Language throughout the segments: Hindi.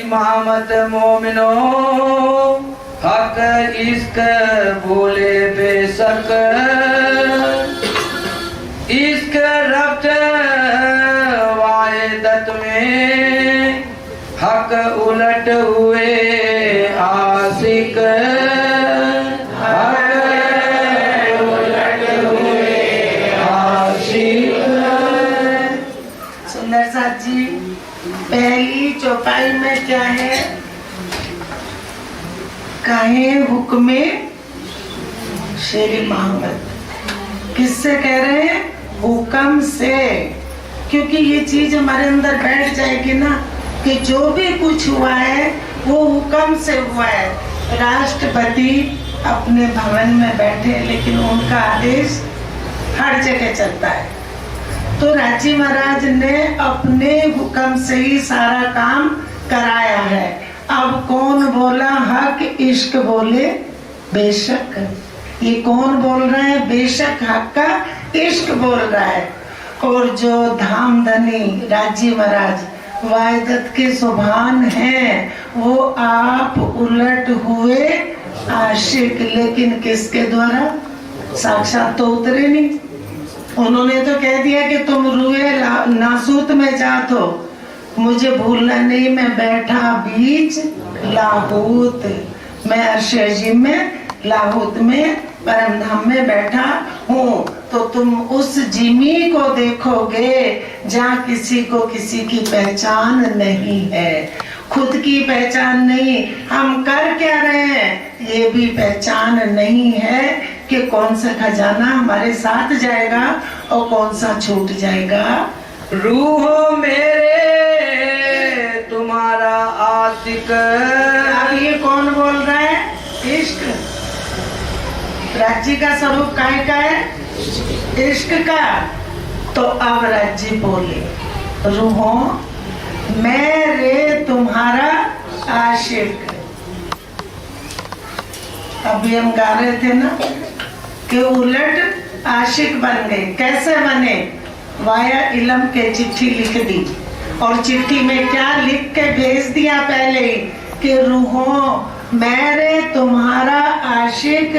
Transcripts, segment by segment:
मोहम्मद मोमिनो हक इश्क बोले बेशक इश्क रब्त वाहिदत में हक उलट हुए आशिक हक उलट हुए आशिक। सुंदर साथ जी, पहली चौपाई में क्या है? कहे हुक्मे शेर मोहम्मद। किससे कह रहे हैं? हुक्म से। क्योंकि ये चीज हमारे अंदर बैठ जाएगी ना कि जो भी कुछ हुआ है वो हुक्म से हुआ है। राष्ट्रपति अपने भवन में बैठे, लेकिन उनका आदेश हर जगह चलता है। तो राजी महाराज ने अपने हुक्म से ही सारा काम कराया है। अब कौन बोला? हक इश्क बोले बेशक। ये कौन बोल रहा है? बेशक हक का इश्क बोल रहा है। और जो धामधनी राजी महाराज वाहिदत के सुभान हैं, वो आप उलट हुए आशिक। लेकिन किसके द्वारा? साक्षात तो उतरे नहीं। उन्होंने तो कह दिया कि तुम रुए नासूत में जात हो, मुझे भूलना नहीं, मैं बैठा बीच लाहूत, मैं अर्श में लाहूत में परम धाम में बैठा हूँ। तो तुम उस जिमी को देखोगे जहाँ किसी को किसी की पहचान नहीं है, खुद की पहचान नहीं, हम कर क्या रहे हैं ये भी पहचान नहीं है कि कौन सा खजाना हमारे साथ जाएगा और कौन सा छूट जाएगा। रूहो मेरे तुम्हारा आशिक। अब ये कौन बोल रहा है? इश्क। राज्य का स्वरूप काहे का है? इश्क का। तो अब राज्य बोले, रूहो मैं रे तुम्हारा आशिक। अभी हम गा रहे थे ना कि उलट आशिक बन गए। कैसे बने? वाया इलम के चिट्ठी लिख दी, और चिट्ठी में क्या लिख के भेज दिया पहले ही कि रूहो मेरे तुम्हारा आशिक,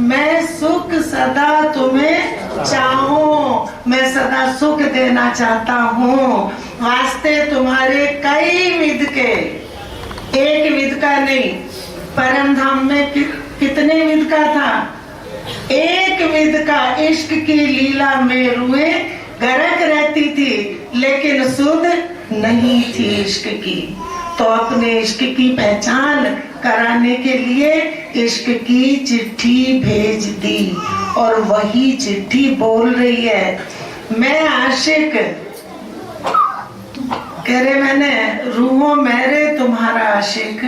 मैं सुख सदा तुम्हें चाहूं, मैं सदा सुख देना चाहता हूँ। वास्ते तुम्हारे कई विध के, एक विध का नहीं। परम धाम में कितने विध का था? एक विध का। इश्क की लीला में रुए गरक रहती थी, लेकिन सुध नहीं थी इश्क की। तो अपने इश्क की पहचान कराने के लिए इश्क की चिट्ठी भेज दी, और वही चिट्ठी बोल रही है, मैं आशिक कह रहे, मैंने रूहो मेरे तुम्हारा आशिक,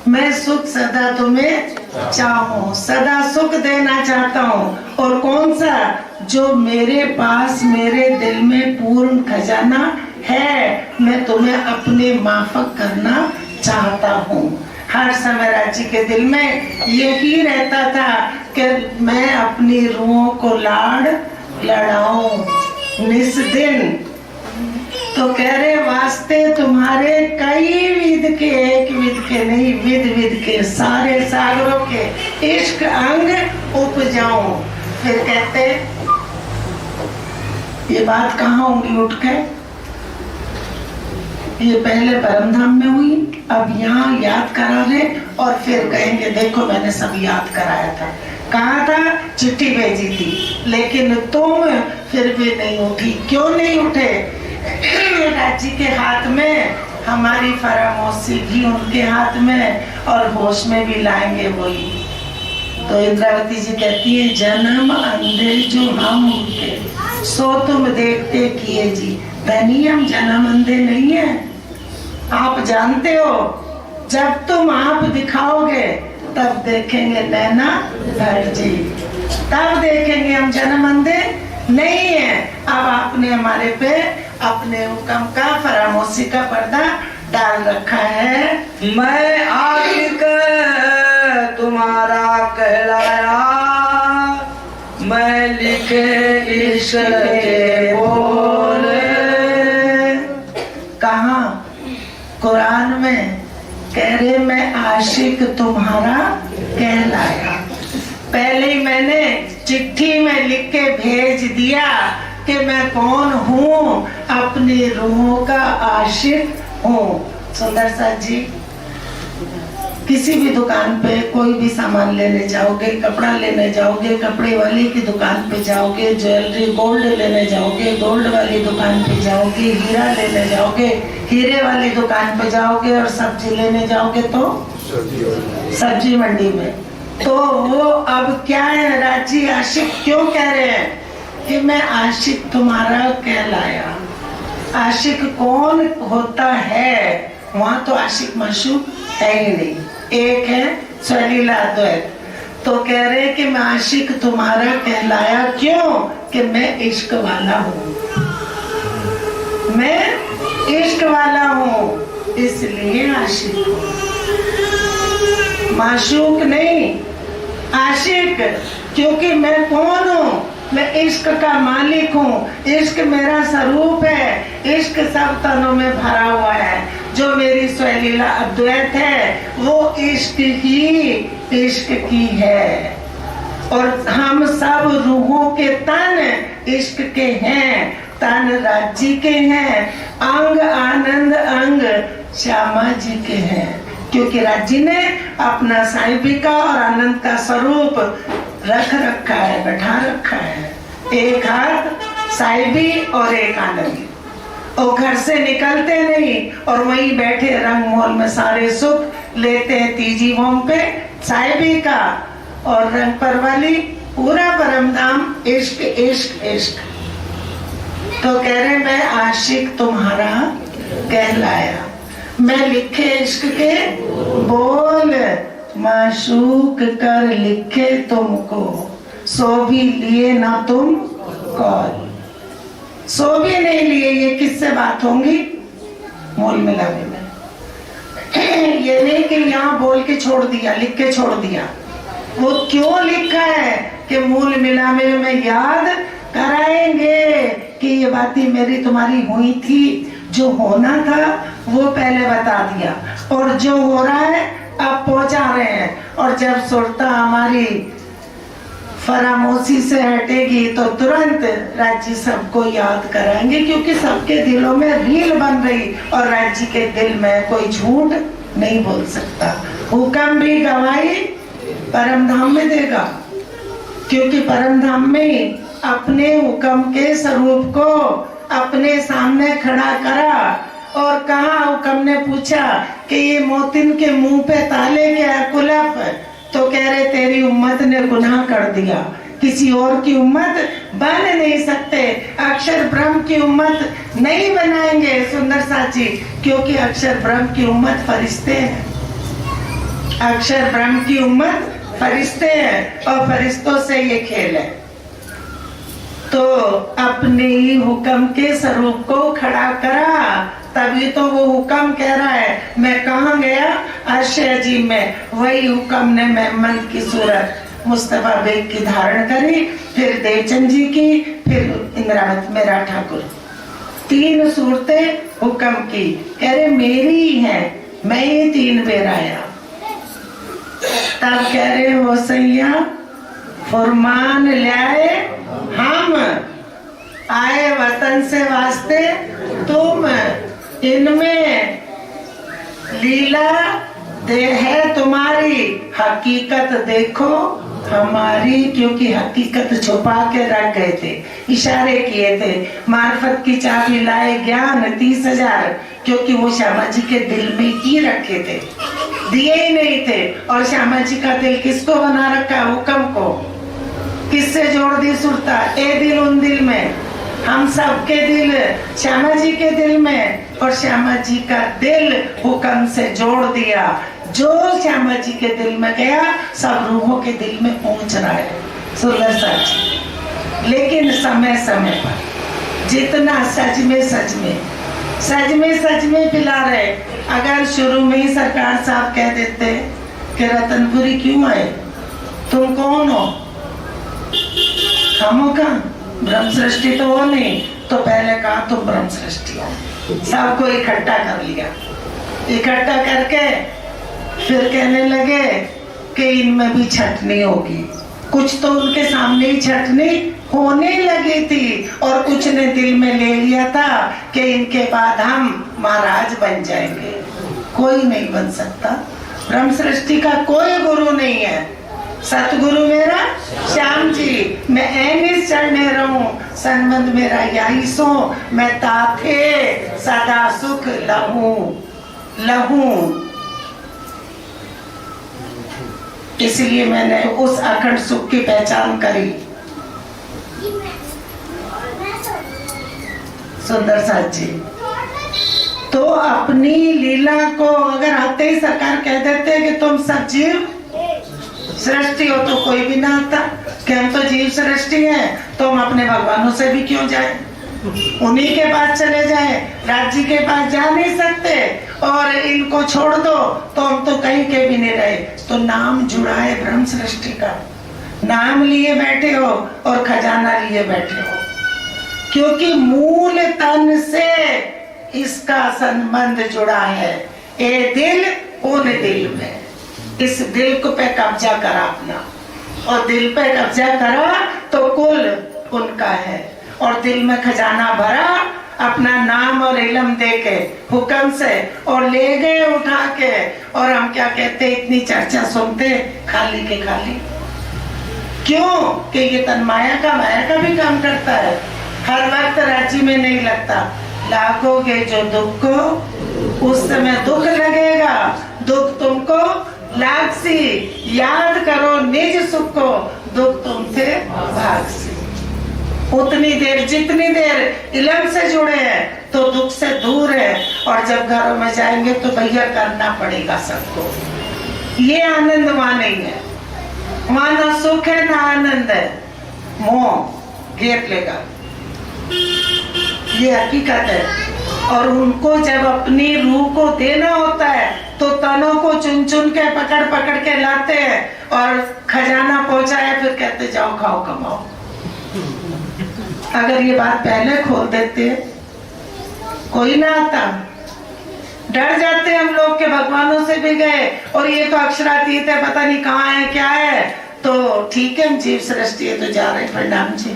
मैं सुख सदा तुम्हें चाहूं, सदा सुख देना चाहता हूँ। और कौन सा? जो मेरे पास मेरे दिल में पूर्ण खजाना है, मैं तुम्हें अपने माफक करना चाहता हूँ। हर समय राज्य के दिल में यही रहता था कि मैं अपनी रूहों को लाड़ लड़ाऊं निस दिन। तो कह रहे वास्ते तुम्हारे कई विध के, एक विध के नहीं, विध विध के, सारे सागरों के इश्क अंग उपजाऊं। फिर कहते ये बात कहाँ होंगी उठ के? ये पहले परमधाम में हुई, अब यहाँ याद करा रहे, और फिर कहेंगे देखो मैंने सब याद कराया था। कहा था? चिट्ठी भेजी थी, लेकिन तुम फिर भी नहीं उठी। क्यों नहीं उठे? राज्य के हाथ में, हमारी फरामोशी भी उनके हाथ में, और होश में भी लाएंगे वही। तो इंद्रावती जी कहती है, जन्म अंधे जो हम उनके, सो तुम देखते किए जी। धनी हम जन्म अंधे नहीं है, आप जानते हो। जब तुम आप दिखाओगे तब देखेंगे नैना धर जी, तब देखेंगे। हम जन्म अंधे नहीं है। अब आपने हमारे पे अपने हुक्म का, फरामोशी का पर्दा डाल रखा है। मैं आशिक तुम्हारा कहलाया, मैं लिखे इश्क के बोल कि मैं आशिक तुम्हारा कहलाया। पहले ही मैंने चिट्ठी में लिख के भेज दिया कि मैं कौन हूँ, अपनी रूहों का आशिक हूँ। सुंदर साथ जी, किसी भी दुकान पे कोई भी सामान लेने जाओगे, कपड़ा लेने जाओगे, कपड़े वाली की दुकान पे जाओगे, ज्वेलरी गोल्ड लेने जाओगे, गोल्ड वाली दुकान पे जाओगे, हीरा लेने जाओगे, हीरे वाली दुकान पे जाओगे, और सब्जी लेने जाओगे तो सब्जी मंडी में, तो वो अब क्या है, राजी आशिक क्यों कह रहे हैं कि मैं आशिक तुम्हारा कहलाया। आशिक कौन होता है? वहां तो आशिक माशूक है ही नहीं, एक है स्वलीला अद्वैत। तो कह रहे कि मैं आशिक तुम्हारा कहलाया, क्यों? कि मैं इश्क वाला हूँ, मैं इश्क वाला हूँ, इसलिए आशिक हूँ। माशूक नहीं, आशिक। क्योंकि मैं कौन हूँ? मैं इश्क का मालिक हूँ, इश्क मेरा स्वरूप है, इश्क सब तनों में भरा हुआ है। जो मेरी स्वलीला अद्वैत है वो इश्क ही इश्क की है, और हम सब रूहों के तन इश्क के हैं, तन राज्य के हैं, अंग आनंद अंग श्यामा जी के हैं। क्योंकि राज्य ने अपना साहिबिका और आनंद का स्वरूप रख रखा है, बैठा रखा है। एक हाथ साहिबी और एक आनंदी, और घर से निकलते नहीं, और वहीं बैठे रंग मोल में सारे सुख लेते हैं। तीजी भूम पे साहिबी का और रंग पर वाली पूरा परम धाम इश्क इश्क इश्क। तो कह रहे मैं आशिक तुम्हारा कहलाया, मैं लिखे इश्क के बोल, माशूक कर लिखे तुमको, सो भी लिए ना तुम कौल। सो भी नहीं लिए, ये किससे बात होंगी? मोल मिलावे में। ये नहीं कि यहाँ बोल के छोड़ दिया, लिख के छोड़ दिया। वो क्यों लिखा है कि मूल मिलावे में याद कराएंगे कि ये बातें मेरी तुम्हारी हुई थी, जो होना था वो पहले बता दिया, और जो हो रहा है अब पहुंचा रहे हैं। और जब सुरता हमारी फरामोशी से हटेगी तो तुरंत राज्य सबको याद कराएंगे, क्योंकि सबके दिलों में रील बन रही, और राज्य के दिल में कोई झूठ नहीं बोल सकता। हुक्म भी गवाही परम धाम में देगा, क्योंकि परम धाम में अपने हुक्म के स्वरूप को अपने सामने खड़ा करा, और कहा हुक्म ने पूछा कि ये मोतिन के मुंह पे ताले क्या कुलफ? तो कह रहे तेरी उम्मत ने गुनाह कर दिया, किसी और की उम्मत बन नहीं सकते, अक्षर ब्रह्म की उम्मत नहीं बनाएंगे सुंदर साची, क्योंकि अक्षर ब्रह्म की उम्मत फरिश्ते हैं। अक्षर ब्रह्म की उम्मत फरिश्ते हैं, और फरिश्तों से ये खेल है। तो अपने ही हुक्म के स्वरूप को खड़ा करा, तभी तो वो हुक्म कह रहा है। मैं कहाँ गया? अर्श अजीम में। वही हुक्म ने मेहमद की सूरत मुस्तफा बेग की धारण करी, फिर देवचंद जी की, फिर इंद्रावत मेरा ठाकुर, 3 सूरतें हुक्म की। कह रहे मेरी ही है, मैं ही 3 बेर आया। तब कह रहे हो सैया फरमान लाए हम, आए वतन से वास्ते तुम, इनमें लीला दे है तुम्हारी, हकीकत देखो हमारी। क्योंकि हकीकत छुपा के रख गए थे, इशारे किए थे। मार्फत की चाबी लाए ज्ञान 30,000, क्योंकि वो श्यामा जी के दिल में ही रखे थे, दिए ही नहीं थे। और श्यामा जी का दिल किसको बना रखा? हुक्म को। किससे जोड़ दी सुरता? ए दिल उन दिल में, हम सबके दिल श्यामा जी के दिल में, और श्यामा जी का दिल हुक्म से जोड़ दिया। जो श्यामा जी के दिल में गया सब रूहों के दिल में पहुंच रहा है। सुंदर सच, लेकिन समय समय पर जितना सच में पिला रहे। अगर शुरू में ही सरकार साहब कह देते कि रतनपुरी क्यों आए, तुम कौन हो, हम का ब्रह्म सृष्टि तो हो नहीं, तो पहले कहा तुम ब्रह्म सृष्टि हो। सबको इकट्ठा कर लिया, इकट्ठा करके फिर कहने लगे कि इनमें भी छटनी होगी। कुछ तो उनके सामने ही छटनी होने लगी थी और कुछ ने दिल में ले लिया था कि इनके बाद हम महाराज बन जाएंगे। कोई नहीं बन सकता, ब्रह्म सृष्टि का कोई गुरु नहीं है। सतगुरु मेरा श्याम जी, मैं ऐनिस चढ़ने रहूं, संबंध मेरा यही सो, मैं ताथे सदा सुख लहूं। इसलिए मैंने उस अखंड सुख की पहचान करी। सुंदर साथ जी, तो अपनी लीला को अगर आते ही सरकार कह देते कि तुम सब जीव सृष्टि हो, तो कोई भी ना आता कि हम तो जीव सृष्टि हैं, तो हम अपने भगवानों से भी क्यों जाए, उन्हीं के पास चले जाए। राज्य के पास जा नहीं सकते और इनको छोड़ दो तो हम तो कहीं के भी नहीं रहे। तो नाम जुड़ा है ब्रह्म सृष्टि का, नाम लिए बैठे हो और खजाना लिए बैठे हो, क्योंकि मूल तन से इसका संबंध जुड़ा है। ये दिल उन दिल में, इस दिल को पे कब्जा करा अपना, और दिल पे कब्जा करा तो कुल उनका है। और दिल में खजाना भरा अपना नाम और इल्म दे के हुक्म से, और ले गए उठा के। और हम क्या कहते, इतनी चर्चा सुनते खाली के खाली क्यों? कि ये तन माया का भी काम करता है, हर वक्त राज्य में नहीं लगता। लागोगे जो दुख को, उस समय दुख लगेगा, दुख तुमको लागसी। याद करो निज सुख को, दुख तुमसे भागसी। उतनी देर जितनी देर इल्म से जुड़े हैं तो दुख से दूर है, और जब घरों में जाएंगे तो भैया करना पड़ेगा सबको। ये आनंद वहां नहीं है, वहां ना सुख है ना आनंद है, मोह घेर लेगा। ये हकीकत है। और उनको जब अपनी रूह को देना होता है तो तनों को चुन चुन के पकड़ पकड़ के लाते हैं और खजाना पहुंचाया, फिर कहते जाओ खाओ कमाओ। अगर ये बात पहले खोल देते कोई ना आता। डर जाते हम लोग के भगवानों से भी गए और ये तो अक्षरातीत है, पता नहीं कहाँ है क्या है। तो ठीक है, हम जीव सृष्टि है तो जा रहे प्रणाम जी।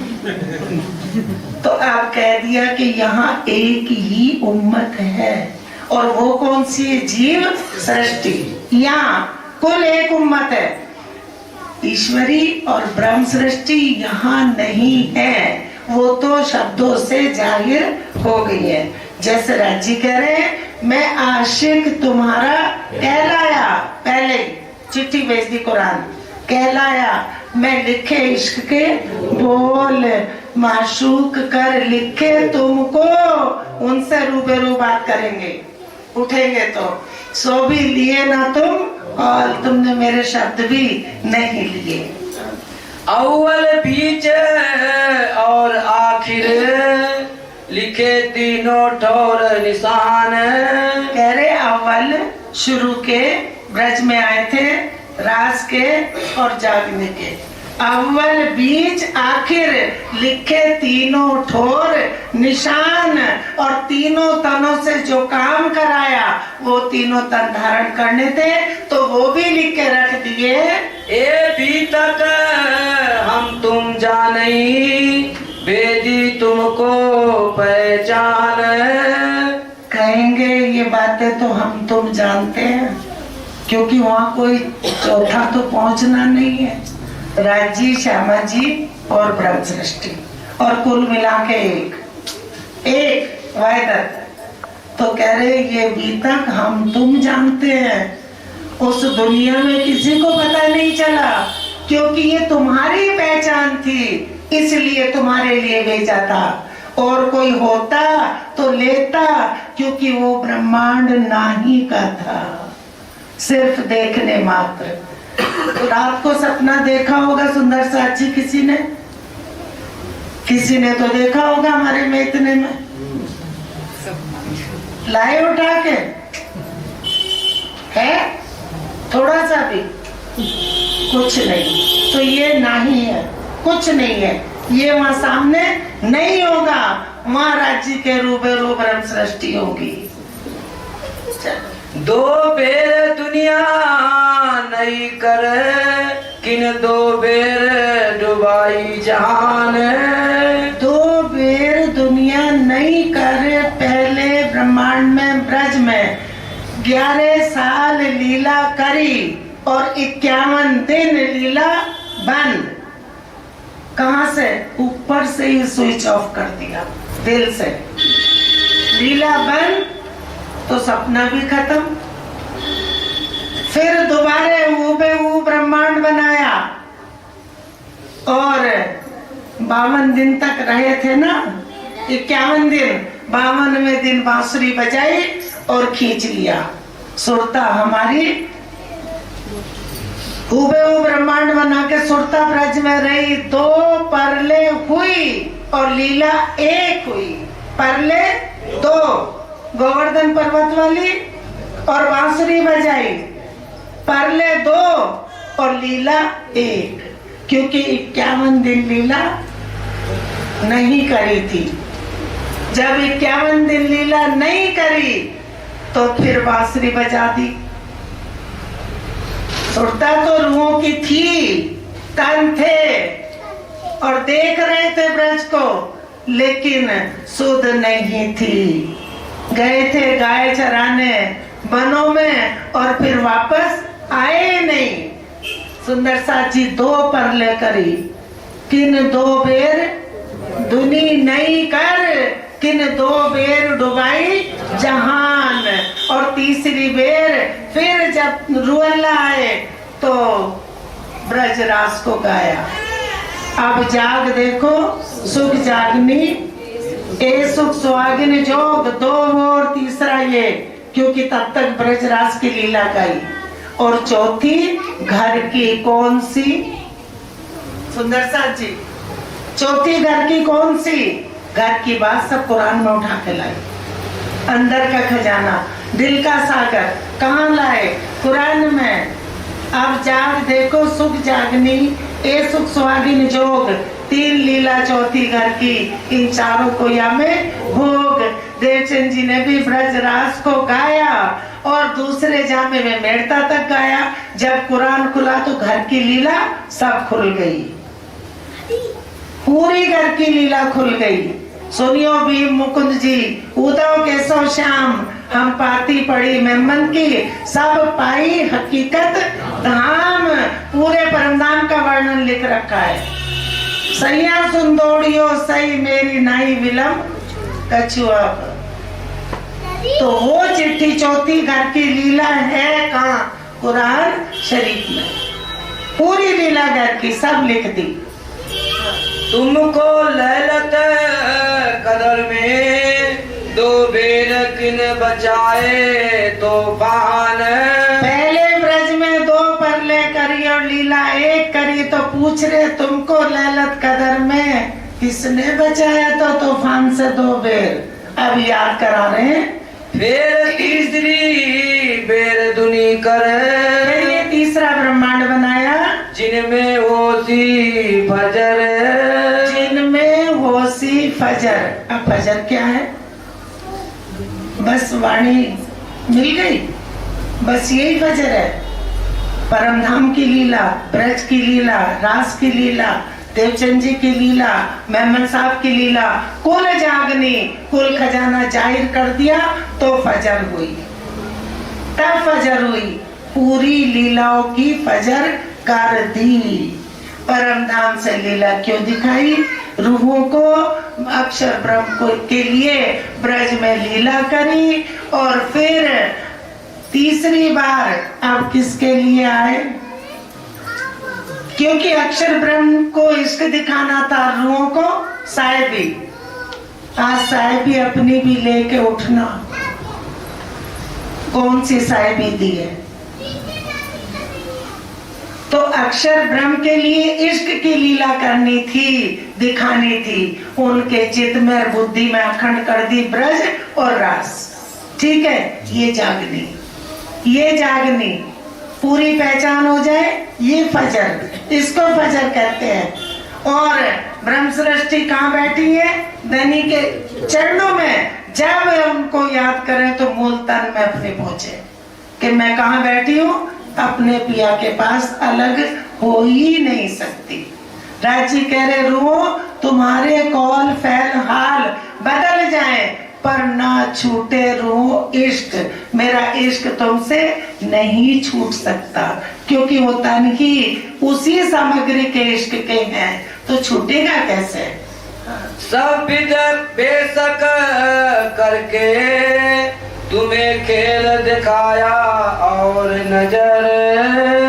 तो आप कह दिया कि यहाँ एक ही उम्मत है, और वो कौन सी है? जीव सृष्टि। यहाँ कुल एक उम्मत है, ईश्वरी और ब्रह्म सृष्टि यहाँ नहीं है। वो तो शब्दों से जाहिर हो गई है। जैसे राज्य कह रहे हैं, मैं आशिक तुम्हारा कहलाया, पहले चिट्ठी भेज दी कुरान, कहलाया मैं लिखे इश्क के बोल, माशूक कर लिखे तुमको। उनसे रूबरू बात करेंगे, उठेंगे तो सो भी लिए ना तुम, और तुमने मेरे शब्द भी नहीं लिए। अव्वल बीच और आखिर लिखे तीनों ठोर निशान। कह रहे अव्वल शुरू के, ब्रज में आए थे रास के और जागने के। अव्वल बीच आखिर लिखे तीनों ठोर निशान, और तीनों तनों से जो काम कराया वो तीनों तन धारण करने थे तो वो भी लिख के रख दिए। ए भी तक हम तुम जानी, वेदी तुमको पहचान। कहेंगे ये बातें तो हम तुम जानते हैं, क्योंकि वहाँ कोई चौथा तो पहुँचना नहीं है। राजी, श्यामा जी और ब्रह्म सृष्टि, और कुल मिला के एक वायदत। तो कह रहे ये भी तक हम तुम जानते हैं, उस दुनिया में किसी को पता नहीं चला, क्योंकि ये तुम्हारी पहचान थी, इसलिए तुम्हारे लिए भेजा था। और कोई होता तो लेता, क्योंकि वो ब्रह्मांड नाही का था, सिर्फ देखने मात्र। तो रात को सपना देखा होगा सुंदर साथ जी, किसी ने तो देखा होगा हमारे में इतने में, लाए उठा के है थोड़ा सा भी कुछ नहीं। तो ये नहीं है, कुछ नहीं है, ये वहां सामने नहीं होगा। वहां राज्य के रूबरू ब्रह्म सृष्टि होगी। चलो। दो बेर दुनिया नहीं कर, किन दो बेर डुबाई जहान। दो बेर दुनिया नहीं कर, पहले ब्रह्मांड में ब्रज में 11 साल लीला करी और 51 दिन लीला बंद। कहां से? ऊपर से ही स्विच ऑफ कर दिया, दिल से। लीला बंद तो सपना भी खत्म। फिर दोबारे हूबहू ब्रह्मांड बनाया और 52 दिन तक रहे थे ना, 51 दिन, 52वें दिन बांसुरी बजाई और खींच लिया। सुरता हमारी हूबहू ब्रह्मांड बना के सुरता ब्रज में रही। 2 परले हुई और लीला 1 हुई। परले 2 गोवर्धन पर्वत वाली और बांसुरी बजाई। परले 2 और लीला 1, क्योंकि 51 दिन लीला नहीं करी थी। जब 51 दिन लीला नहीं करी तो फिर बांसुरी बजा दी। सुरता तो रूहों की थी, तन थे और देख रहे थे ब्रज को, लेकिन सुध नहीं थी। गए थे गाय चराने वनों में और फिर वापस आए नहीं। सुंदर साथ जी 2 परले करी, किन 2 बेर दुनी नहीं कर, किन 2 बेर डुबाई जहान। और तीसरी बेर फिर जब रुअल्ला आए तो ब्रज रास को गाया। अब जाग देखो, सुख जागनी ए सुख सुहागिन जोग, 2 और तीसरा ये, क्योंकि तब तक ब्रज रास की लीला गाई। और चौथी घर की कौन सी? सुंदर साथ जी, चौथी घर की कौन सी? घर की बात सब कुरान में उठा के लाई। अंदर का खजाना, दिल का सागर कहाँ लाए? कुरान में। अब जाग देखो, सुख जागनी ए सुख सुहागिन जोग, 3 लीला चौथी घर की, इन चारों को या में भोग। देवचंद जी ने भी ब्रज रास को गाया और दूसरे जामे में मेड़ता तक गाया। जब कुरान खुला तो घर की लीला सब खुल गई, पूरी घर की लीला खुल गई। सुनियो भीम मुकुंद जी, उदव केशव श्याम, हम पाती पड़ी मेमन की, सब पाई हकीकत धाम। पूरे परमधाम का वर्णन लिख रखा है। सैया सुंदोड़ियो सही मेरी नाई विलम कछुआ। तो वो चिट्ठी चौथी घर की लीला है कहाँ? कुरान शरीफ में पूरी लीला घर की सब लिख दी। तुमको लैलत कदर में 2 बेर किन बचाए तूफान। पहले ब्रज में 2 परले करी और लीला 1 करी, तो पूछ रहे तुमको लैलत कदर में किसने बचाया तो तूफान से 2 बेर। अब याद करा रहे हैं। फिर तीसरी बेर दुनी कर, ये तीसरा ब्रह्मांड बनाया, जिनमें होसी फजर, जिनमें होसी फजर। अब फजर क्या है? बस वाणी मिल गई, बस यही फजर है। परमधाम की लीला, ब्रज की लीला, रास की लीला, देवचंद जी की लीला, मेमन साहब की लीला, कुल जागनी, कुल खजाना जाहिर कर दिया तो फजर हुई। तब फजर हुई, पूरी लीलाओं की फजर कर दी। परमधाम से लीला क्यों दिखाई? रूहों को, अक्षर ब्रह्म को के लिए ब्रज में लीला करी। और फिर तीसरी बार अब किसके लिए आए? क्योंकि अक्षर ब्रह्म को इश्क दिखाना था, रूहों को साहिबी। आज साहिबी अपनी भी लेके उठना। कौन सी साहिबी दी है? तो अक्षर ब्रह्म के लिए इश्क की लीला करनी थी, दिखानी थी। उनके चित्त में और बुद्धि में अखंड कर दी ब्रज और रास। ठीक है, ये जागनी, ये जागनी पूरी पहचान हो जाए, ये फजर, इसको फजर कहते हैं। और ब्रह्म सृष्टि कहाँ बैठी है? धनी के चरणों में। जब उनको याद करें तो मूल तन में अपने पहुंचे। कि मैं कहाँ बैठी हूँ, अपने पिया के पास अलग हो ही नहीं सकती। राजी कह रहे रुओ, तुम्हारे कौल फैल हाल बदल जाए, पर ना छूटे रूह इश्क, मेरा इश्क तुमसे नहीं छूट सकता, क्योंकि वो तन ही उसी सामग्री के इश्क के हैं, तो छूटेगा कैसे। सब बेशक करके तुम्हें खेल दिखाया और नजर,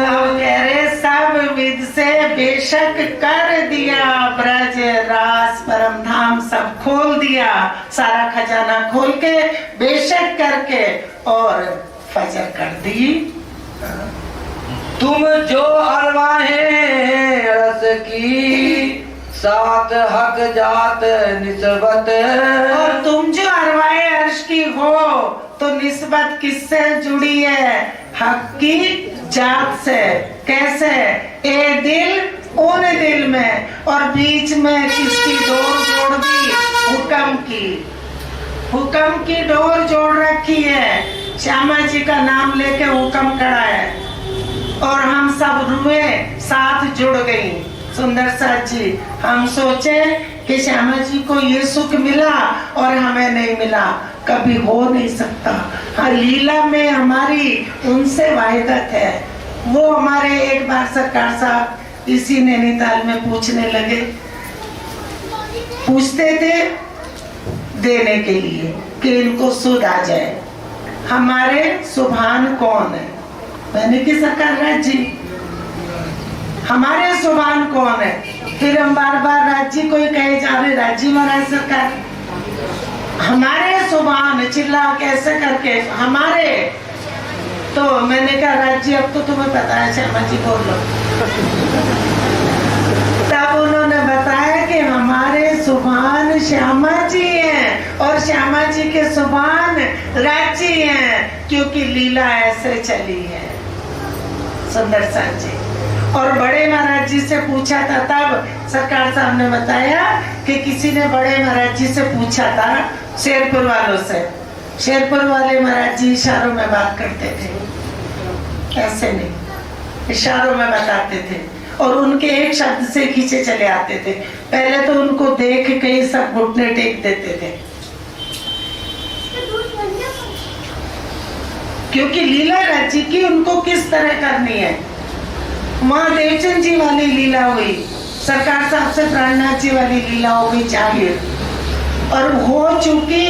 अब कह रहे सब विद से बेशक कर दिया, ब्रज रास परम धाम सब खोल दिया, सारा खजाना खोल के बेशक करके और फजर कर दी। तुम जो अरवाहें रस की साथ हक जात निस्बत, और तुम जो अरवाए अर्श की हो तो निस्बत किससे जुड़ी है, हक की जात से। कैसे, ए दिल उन दिल में, और बीच में किसकी डोर जोड़ दी, हुक्म की डोर जोड़ रखी है। श्यामा जी का नाम लेके हुक्म करा है और हम सब रुए साथ जुड़ गई। सुंदर साथ जी, हम सोचे कि श्यामा जी को ये सुख मिला और हमें नहीं मिला, कभी हो नहीं सकता। हाँ, लीला में हमारी उनसे वाहिदत है। वो हमारे एक बार सरकार साहब इसी नैनीताल में पूछने लगे, पूछते थे देने के लिए कि इनको सुध आ जाए, हमारे सुभान कौन है। मैंने की सरकार राज जी, हमारे सुभान कौन है। फिर हम बार बार राज जी को ही कहे जा रहे, राज जी महाराज सरकार हमारे सुभान, चिल्ला कैसे करके हमारे। तो मैंने कहा राज जी अब तो तुम्हें पता है, श्यामा जी बोलो। तब उन्होंने बताया कि हमारे सुभान श्यामा जी हैं और श्यामा जी के सुभान राज जी हैं, क्योंकि लीला ऐसे चली है। सुंदर साथ जी और बड़े महाराज जी से पूछा था, तब सरकार साहब ने बताया कि किसी ने बड़े महाराज जी से पूछा था, शेरपुर वालों से। शेरपुर वाले महाराज जी इशारों में बात करते थे, ऐसे नहीं, इशारों में बताते थे और उनके एक शब्द से खींचे चले आते थे। पहले तो उनको देख के ही सब घुटने टेक देते थे, क्योंकि लीला राज जी की उनको किस तरह करनी है। वहां देवचंद जी वाली लीला हुई, सरकार साहब से प्राणनाथ जी वाली लीला हो गई जाहिर, और हो चुकी,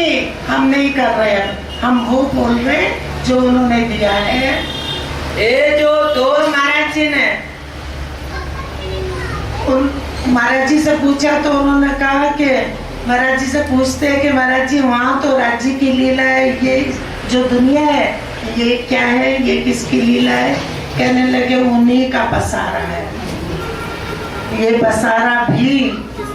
हम नहीं कर रहे, हम वो बोल रहे जो उन्होंने दिया है। ए जो दोस्त महाराज जी ने उन महाराज जी से पूछा तो उन्होंने कहा कि महाराज जी से पूछते हैं कि महाराज जी वहाँ तो राज जी की लीला है, ये जो दुनिया है ये क्या है, ये किसकी लीला है। कहने लगे उन्हीं का बसारा है, ये बसारा भी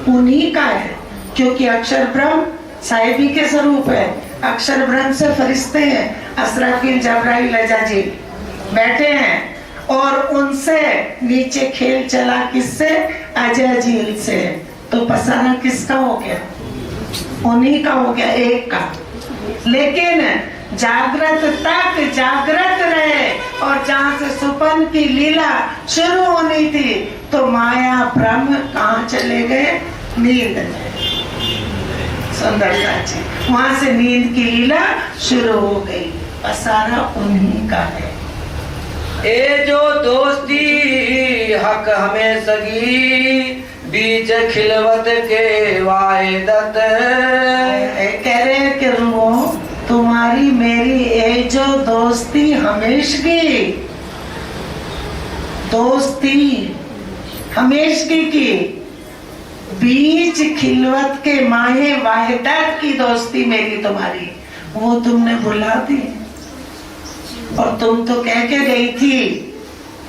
उन्हीं का है, क्योंकि अक्षर ब्रह्म साहिबी के स्वरूप है। अक्षर ब्रह्म से फरिश्ते हैं, असराफील जबराइल अजाजी बैठे हैं और उनसे नीचे खेल चला किससे, अजाजील से। तो बसारा किसका हो गया, उन्हीं का हो गया, एक का। लेकिन जागृत तक जागृत रहे, और जहाँ से सुपन की लीला शुरू होनी थी तो माया ब्रह्म कहाँ चले गए, नींद में। सुंदर साची, वहां से नींद की लीला शुरू हो गई, बसारा उन्हीं का है। ए जो दोस्ती हक हमें सगी, बीच खिलवत के वायदत। कह रहे कि तुम्हारी मेरी ये जो दोस्ती हमेशगी, दोस्ती हमेशगी की, बीच खिलवत के माहे वाहिदत की दोस्ती मेरी तुम्हारी, वो तुमने भुला दी। और तुम तो कह के गई थी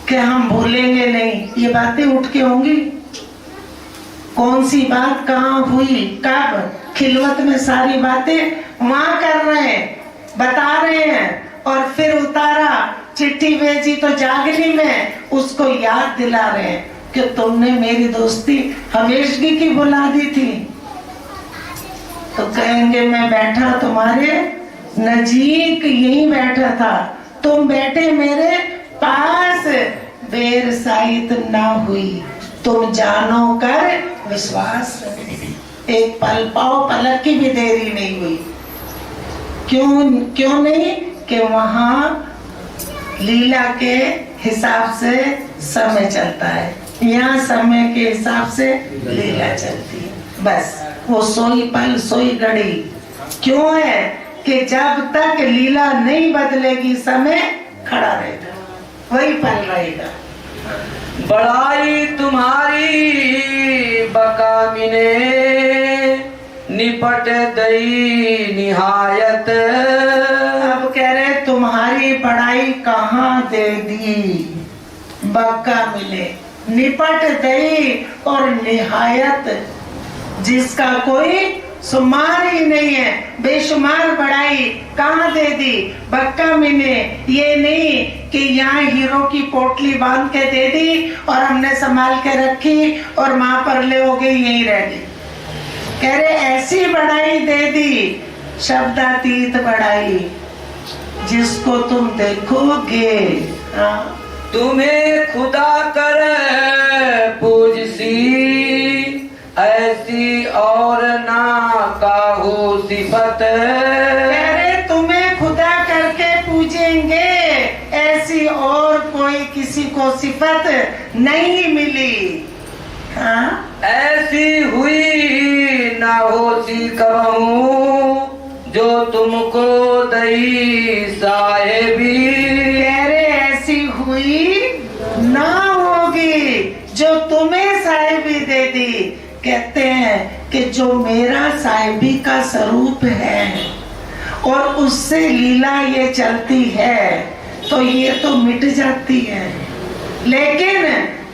कि हम भूलेंगे नहीं, ये बातें उठ के होंगी। कौन सी बात कहाँ हुई, कब, खिलवत में सारी बातें वहां कर रहे हैं, बता रहे हैं, और फिर उतारा, चिट्ठी भेजी तो जागनी में उसको याद दिला रहे हैं कि तुमने मेरी दोस्ती हमेशगी की बुला दी थी। तो कहेंगे मैं बैठा तुम्हारे नजीक, यहीं बैठा था, तुम बैठे मेरे पास, बेर साइत ना हुई, तुम जानो कर विश्वास। एक पल पाओ पलक की भी देरी नहीं हुई। क्यों नहीं? कि वहाँ लीला के हिसाब से समय चलता है, यहाँ समय के हिसाब से लीला चलती है। बस वो सोई पल सोई घड़ी क्यों है कि जब तक लीला नहीं बदलेगी समय खड़ा रहेगा, वही पल रहेगा। बड़ाई तुम्हारी बकामिने, निपट दई निहायत। अब कह रहे तुम्हारी बड़ाई कहाँ दे दी, बक्का मिले, निपट दई और निहायत, जिसका कोई शुमार ही नहीं है। बेशुमार बड़ाई कहाँ दे दी, बक्का मिले। ये नहीं कि यहाँ हीरो की पोटली बांध के दे दी और हमने संभाल के रखी और माँ पर ले हो गई, यही रह गई। कह रहे ऐसी बड़ाई दे दी, शब्दातीत बड़ाई, जिसको तुम देखोगे तुम्हें खुदा कर पूजसी, ऐसी और ना काहू सिफत। कह रहे तुम्हें खुदा करके पूजेंगे, ऐसी और कोई किसी को सिफत नहीं मिली। हाँ? ऐसी हुई ना होती कहूँ, जो तुमको दई साहेबी। कह रहे ऐसी हुई ना होगी जो तुम्हें साहेबी दे दी। कहते हैं कि जो मेरा साहेबी का स्वरूप है और उससे लीला ये चलती है, तो ये तो मिट जाती है। लेकिन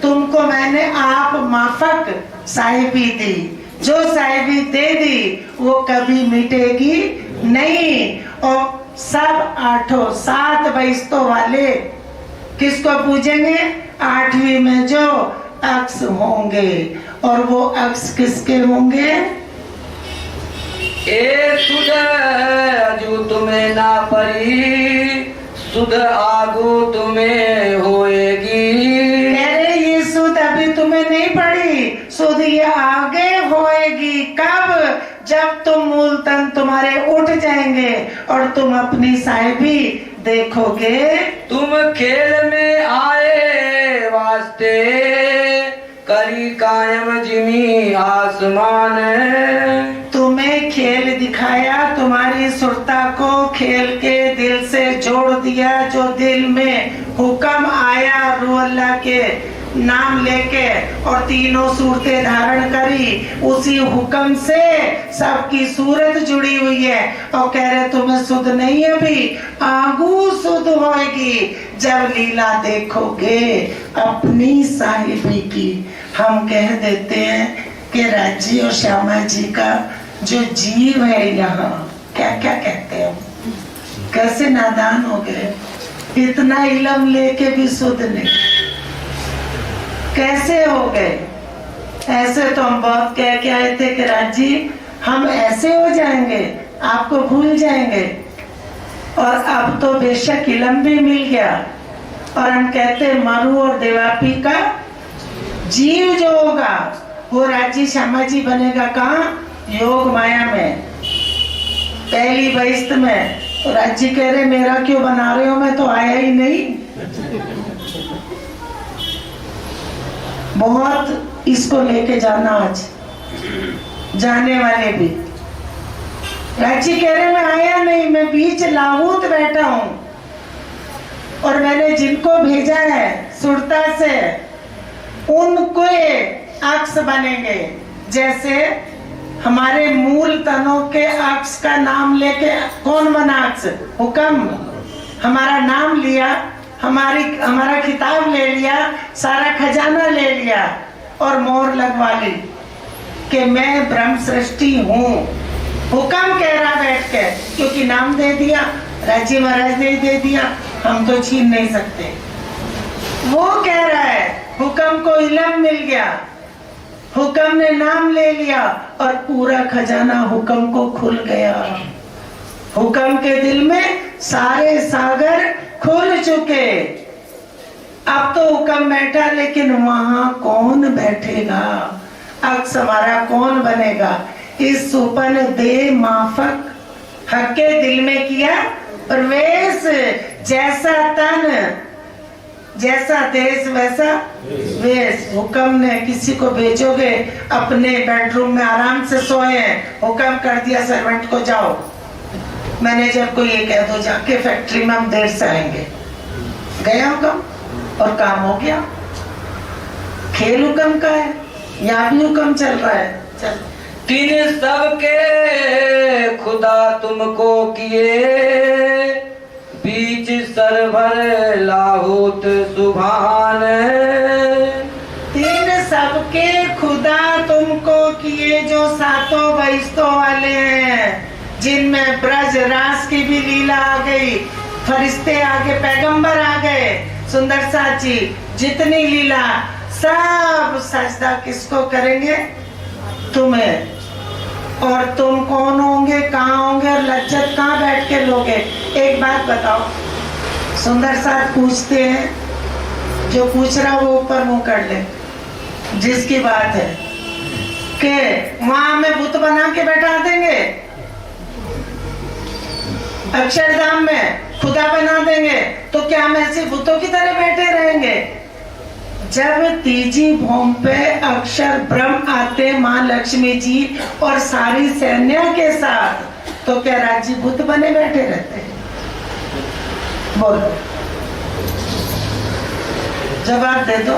तुमको मैंने आप माफक साहिबी दी, जो साहिबी दे दी वो कभी मिटेगी नहीं। और सब आठों 7 बहिश्तों वाले किसको पूजेंगे? 8वीं में जो अक्ष होंगे, और वो अक्ष किसके होंगे? ए सुध अजू तुम्हें ना परी, सुध आगू तुम्हें होएगी। अरे ये सुध अभी तुम्हें नहीं पड़ी, सुध ये आगे होएगी। कब? जब तुम मूल तन तुम्हारे उठ जाएंगे और तुम अपनी साहिबी देखोगे। तुम खेल में आए वास्ते, करी कायम जिमी आसमान। तुम्हें खेल दिखाया, तुम्हारी सुरता को खेल के दिल से जोड़ दिया। जो दिल में हुक्म आया रू अल्लाह के नाम लेके और तीनों सूरतें धारण करी, उसी हुक्म से सबकी सूरत जुड़ी हुई है। और कह रहे तुम्हें सुध नहीं है, अभी आगू सुध होएगी जब लीला देखोगे अपनी साहिबी की। हम कह देते हैं कि राजी और श्यामा जी का जो जीव है यहाँ, क्या क्या कहते हैं, कैसे नादान हो गए, इतना इल्म लेके भी सुध नहीं, कैसे हो गए। ऐसे तो हम बहुत कह के आए थे कि राजी हम ऐसे हो जाएंगे, आपको भूल जाएंगे। और अब तो बेशक इल्म भी मिल गया, और हम कहते मरु और देवापी का जीव जो होगा वो राजी श्यामा जी बनेगा। कहाँ? योग माया में, पहली बहिश्त में। तो राजी कह रहे मेरा क्यों बना रहे हो, मैं तो आया ही नहीं। बहुत इसको लेके जाना, आज जाने वाले भी। राजी कह रहे मैं आया नहीं, मैं बीच लाहूत बैठा हूँ, और मैंने जिनको भेजा है सुरता से उनको अक्ष बनेंगे। जैसे हमारे मूल तनों के अक्ष का नाम लेके कौन बना अक्ष? हुक्म। हमारा नाम लिया, हमारा खिताब ले लिया, सारा खजाना ले लिया और मोहर लगवा ली कि मैं ब्रह्म सृष्टि हूँ। हुक्म कह रहा बैठ के, क्योंकि नाम दे दिया, राजी महाराज ने दे दिया, हम तो छीन नहीं सकते। वो कह रहा है हुक्म को इल्म मिल गया, हुक्म ने नाम ले लिया और पूरा खजाना हुक्म को खुल गया। हुक्म के दिल में सारे सागर खुल अब तो हुक्म बैठा, लेकिन वहां कौन बैठेगा? अक्स हमारा कौन बनेगा? इस सुपन दे माफक हके दिल में किया प्रवेश। जैसा तन जैसा देश वैसा वेश। हुक्म ने किसी को भेजोगे, अपने बेडरूम में आराम से सोए हैं, हुक्म कर दिया सर्वेंट को जाओ, मैनेजर को ये कह दो जाके फैक्ट्री में हम देर से आएंगे, गया हुक्म और काम हो गया। खेल हुक्म का है, यहाँ भी हुक्म चल रहा है। चल तीन सबके खुदा तुमको किए, बीच सरभर लाहौत सुभान। तीन सबके खुदा तुमको किए, जो सातों बहिश्तों वाले हैं, जिनमें ब्रज रास की भी लीला आ गई, फरिश्ते आ गए, पैगंबर आ गए, सुंदर साथ जी, जितनी लीला सब सजदा किसको करेंगे? तुम्हें। और तुम कौन होंगे, कहाँ होंगे और लज्जत कहाँ बैठ के लोगे? एक बात बताओ, सुंदर साथ पूछते हैं, जो पूछ रहा वो ऊपर मुंह कर ले, जिसकी बात है कि वहां हमें बुत बना के बैठा देंगे, अक्षरधाम में खुदा बना देंगे, तो क्या हम ऐसे बुतों की तरह बैठे रहेंगे? जब तीजी भूमि पे अक्षर ब्रह्म आते माँ लक्ष्मी जी और सारी सैन्य के साथ, तो क्या राज्य बुत बने बैठे रहते हैं? बोलो, जवाब दे दो।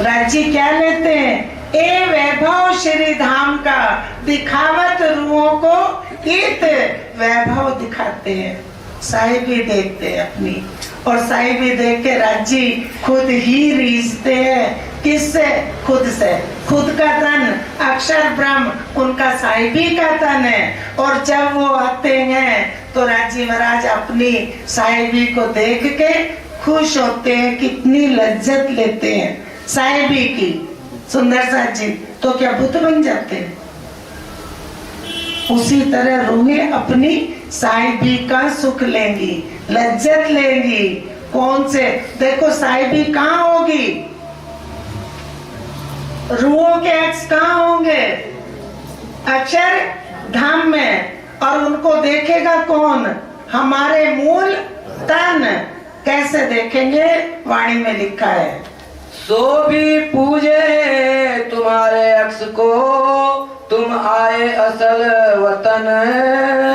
राज्य क्या लेते हैं? ए वैभव श्री धाम का, दिखावत रूहों को इत वैभव दिखाते हैं। साहिब भी देखते हैं अपनी, और साहिब भी देख के राज्य खुद ही रीझते हैं। किससे? खुद से। खुद का तन अक्षर ब्रह्म उनका साहिबी का तन है, और जब वो आते हैं तो राज्य महाराज अपनी साहिबी को देख के खुश होते हैं, कितनी लज्जत लेते हैं साहिबी की। सुंदर साथ जी तो क्या बुत बन जाते हैं? उसी तरह रूहें अपनी साहिबी का सुख लेंगी, लज्जत लेंगी। कौन से? देखो साहिबी कहाँ होगी? रूहों के अक्ष कहाँ होंगे? अक्षर धाम में। और उनको देखेगा कौन? हमारे मूल तन। कैसे देखेंगे? वाणी में लिखा है, सो भी पूजे तुम्हारे अक्ष को, तुम आए असल वतन।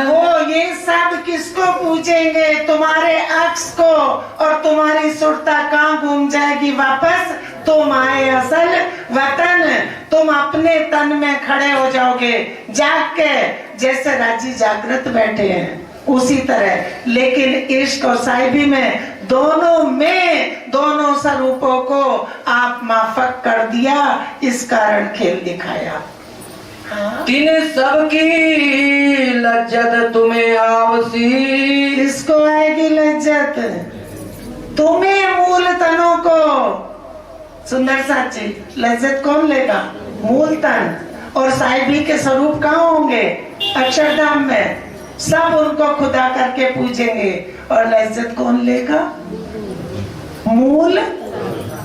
वो ये सब किसको पूजेंगे? तुम्हारे अक्ष को। और तुम्हारी सुरता कहाँ घूम जाएगी वापस? तुम आए असल वतन। तुम अपने तन में खड़े हो जाओगे जाग के, जैसे राजी जागृत बैठे हैं उसी तरह। लेकिन इश्क और साहिबी में दोनों स्वरूपों को आप माफक कर दिया, इस कारण खेल दिखाया। हाँ? तीन सबकी लज्जत तुम्हें आवसी, किसको आएगी लज्जत? तुम्हें मूल तनों को। सुंदर साची, लज्जत कौन लेगा? मूल तन। और साहिबी के स्वरूप कहाँ होंगे? अक्षरधाम में। सब उनको खुदा करके पूजेंगे, और लज्जत कौन लेगा? मूल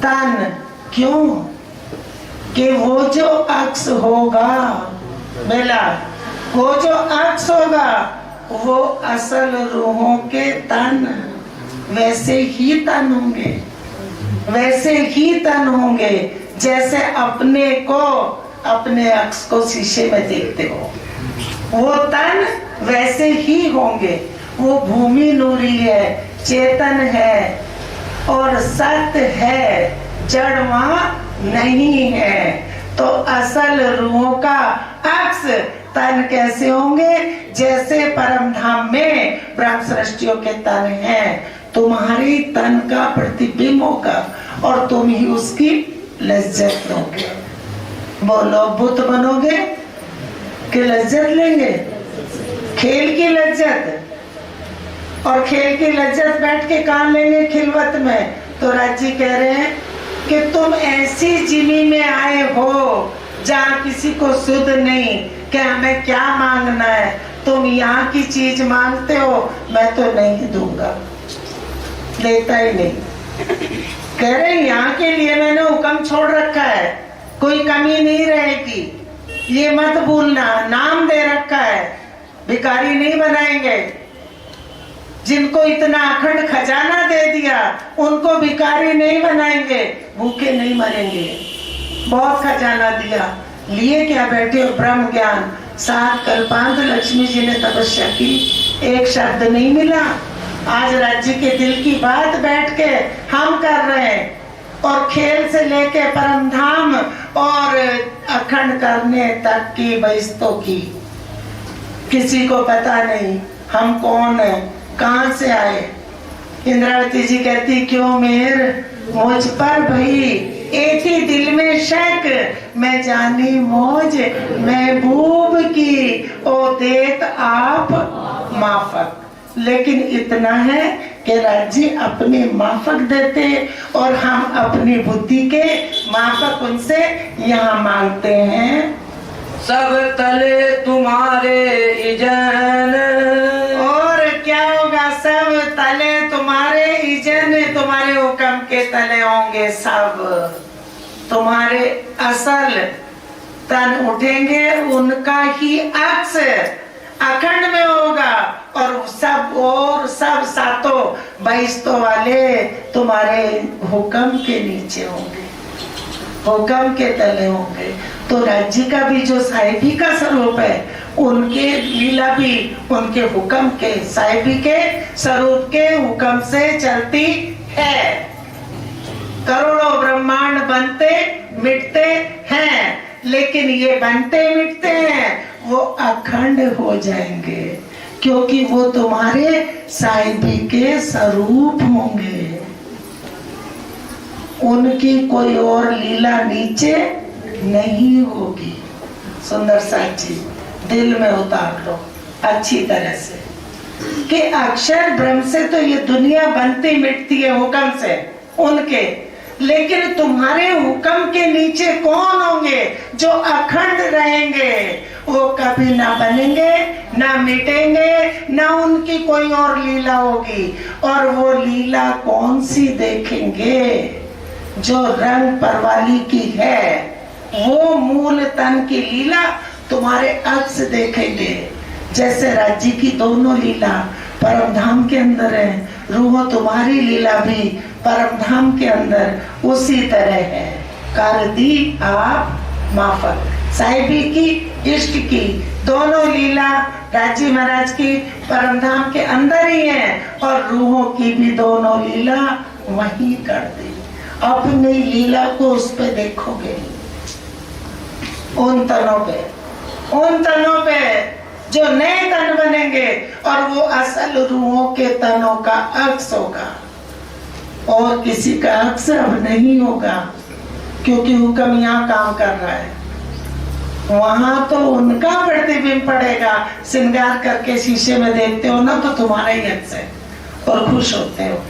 तन। क्यों? कि वो जो अक्स होगा, बेला, वो जो अक्स होगा वो असल रूहों के तन, वैसे ही तन होंगे, वैसे ही तन होंगे जैसे अपने को, अपने अक्स को शीशे में देखते हो, वो तन वैसे ही होंगे। वो भूमि नूरी है, चेतन है और सत्य है, जड़ वहां नहीं है। तो असल रूहों का अक्स तन कैसे होंगे? जैसे परम धाम में ब्रह्म सृष्टियों के तन हैं, तुम्हारी तन का प्रतिबिंब होगा और तुम ही उसकी लज्जत लोगे। बोलो, बुत बनोगे कि लज्जत लेंगे? खेल की लज्जत। और खेल की लज्जत बैठ के कहाँ लेंगे? खिलवत में। तो राज्य कह रहे हैं कि तुम ऐसी जिमी में आए हो जहाँ किसी को सुध नहीं कि हमें क्या मांगना है। तुम यहाँ की चीज मांगते हो, मैं तो नहीं दूंगा, देता ही नहीं। कह रहे यहाँ के लिए मैंने हुक्म छोड़ रखा है, कोई कमी नहीं रहेगी, ये मत भूलना। नाम दे रखा है, भिखारी नहीं बनाएंगे। जिनको इतना अखंड खजाना दे दिया उनको भिखारी नहीं बनाएंगे, भूखे नहीं मरेंगे। बहुत खजाना दिया, लिए क्या बैठे हो ब्रह्म ज्ञान। 7 कल्पांत लक्ष्मी जी ने तपस्या की, एक शब्द नहीं मिला। आज राज्य के दिल की बात बैठ के हम कर रहे हैं, और खेल से लेके परम धाम और अखंड करने तक की बहिस्तों की किसी को पता नहीं हम कौन है, कहां से आए। इंद्रावती जी कहती क्यों मेहर मुझ पर भई, एक ही दिल में शक, मैं जानी मौज महबूब की, ओ देत आप माफक। लेकिन इतना है कि राज्य अपने माफक देते और हम अपनी बुद्धि के माफक उनसे यहाँ मांगते हैं। सब तले तुम्हारे इजन, और क्या होगा, सब तले तुम्हारे इजन, तुम्हारे हुक्म के तले होंगे सब। तुम्हारे असल तन उठेंगे, उनका ही अक्स अखंड में होगा, और सब सातों बहिस्तों वाले तुम्हारे हुक्म के नीचे होंगे, हुक्म के तले होंगे। तो राज्य का भी जो साहिबी का स्वरूप है, उनके लीला भी उनके हुक्म के, साहिबी के स्वरूप के हुक्म से चलती है। करोड़ों ब्रह्मांड बनते मिटते हैं, लेकिन ये बनते मिटते हैं वो अखंड हो जाएंगे, क्योंकि वो तुम्हारे साहिबी के स्वरूप होंगे। उनकी कोई और लीला नीचे नहीं होगी। सुंदर साची दिल में उतार लो अच्छी तरह से कि अक्षर ब्रह्म से तो ये दुनिया बनती मिटती है हुक्म से उनके, लेकिन तुम्हारे हुक्म के नीचे कौन होंगे जो अखंड रहेंगे। वो कभी ना बनेंगे ना मिटेंगे, ना उनकी कोई और लीला होगी। और वो लीला कौन सी देखेंगे, जो रंग परवाली की है, वो मूल तन की लीला तुम्हारे अक्स देखेंगे। जैसे राज्य की दोनों लीला परम धाम के अंदर है, रूह तुम्हारी लीला भी परम धाम के अंदर उसी तरह है। कर दी आप माफक, साहिबी की इष्ट की दोनों लीला राज्य महाराज की परम धाम के अंदर ही है, और रूहों की भी दोनों लीला वही कर दी। अपनी लीला को उस पे देखोगे, उन तनों पे जो नए तन बनेंगे, और वो असल रूहों के तनों का अक्स होगा, और किसी का अक्स अब नहीं होगा, क्योंकि हुक्म यहाँ काम कर रहा है। वहां तो उनका प्रतिबिंब पड़ेगा। श्रृंगार करके शीशे में देखते हो ना, तो तुम्हारा ही अक्स है और खुश होते हो।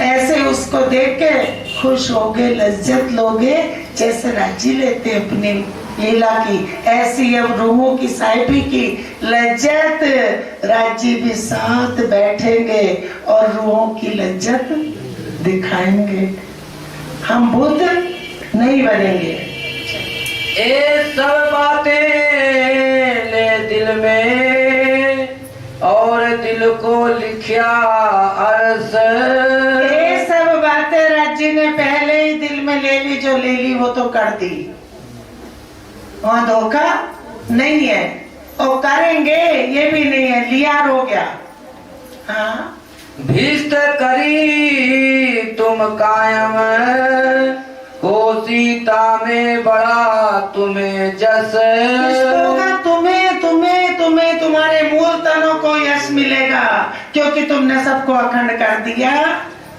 ऐसे उसको देख के खुश होगे, लज्जत लोगे, जैसे राज्य लेते अपनी लीला की, ऐसी अब रूहों की साहिबी की लज्जत राज्य भी साथ बैठेंगे और रूहों की लज्जत दिखाएंगे। हम बुद्ध नहीं बनेंगे। ये सब बातें ले दिल में, और दिल को लिखिया अरस। ये सब बातें राज्य ने पहले ही दिल में ले ली, जो ले ली वो तो कर दी, वहां धोखा नहीं है। और करेंगे ये भी नहीं है, लियार हो गया। हाँ, भीष्ट करी तुम कायम, हो सीता में बड़ा तुम्हें जस। तुम्हें तुम्हारे मूल तनों को यश मिलेगा, क्योंकि तुमने सबको अखंड कर दिया।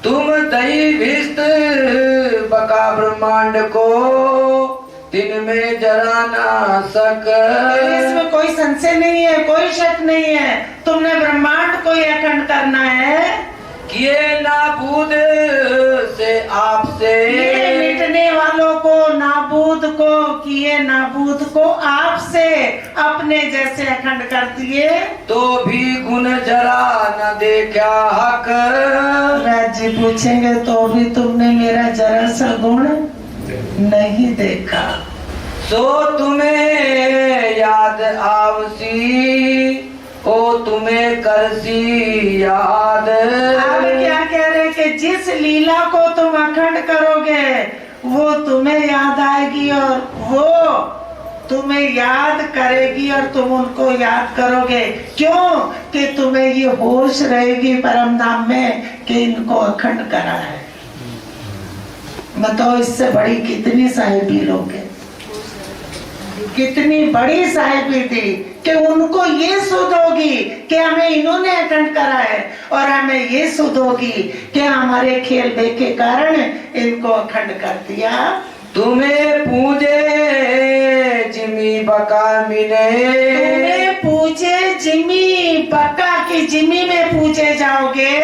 तुम दही भीष्ट बका ब्रह्मांड को, दिन में जरा ना सक। इसमें कोई संशय नहीं है, कोई शक नहीं है। तुमने ब्रह्मांड को ही अखंड करना है। किए नाबूद से आपसे, मिटने वालों को, नाबूद को, किए नाबूद को आपसे, अपने जैसे अखंड कर दिए। तो भी गुण जरा न देखा हक, जी पूछेंगे तो भी तुमने मेरा जरा सा गुण नहीं देखा। सो तुम्हें याद आवसी, ओ तुम्हें करसी याद। अब क्या कह रहे कि जिस लीला को तुम अखंड करोगे वो तुम्हें याद आएगी और वो तुम्हें याद करेगी और तुम उनको याद करोगे। क्यों? कि तुम्हें ये होश रहेगी परम धाम में कि इनको अखंड करा है। बताओ इससे बड़ी कितनी साहिबी लोग हैं, कितनी बड़ी साहिबी थी कि उनको ये सुध होगी कि हमें इन्होंने अखंड करा है और हमें ये सुध होगी कि हमारे खेल बे के कारण इनको अखंड कर दिया। तुम्हें पूजे जिमी बका मिले, तुम्हें पूजे जिमी बका की जिमी में पूजे जाओगे।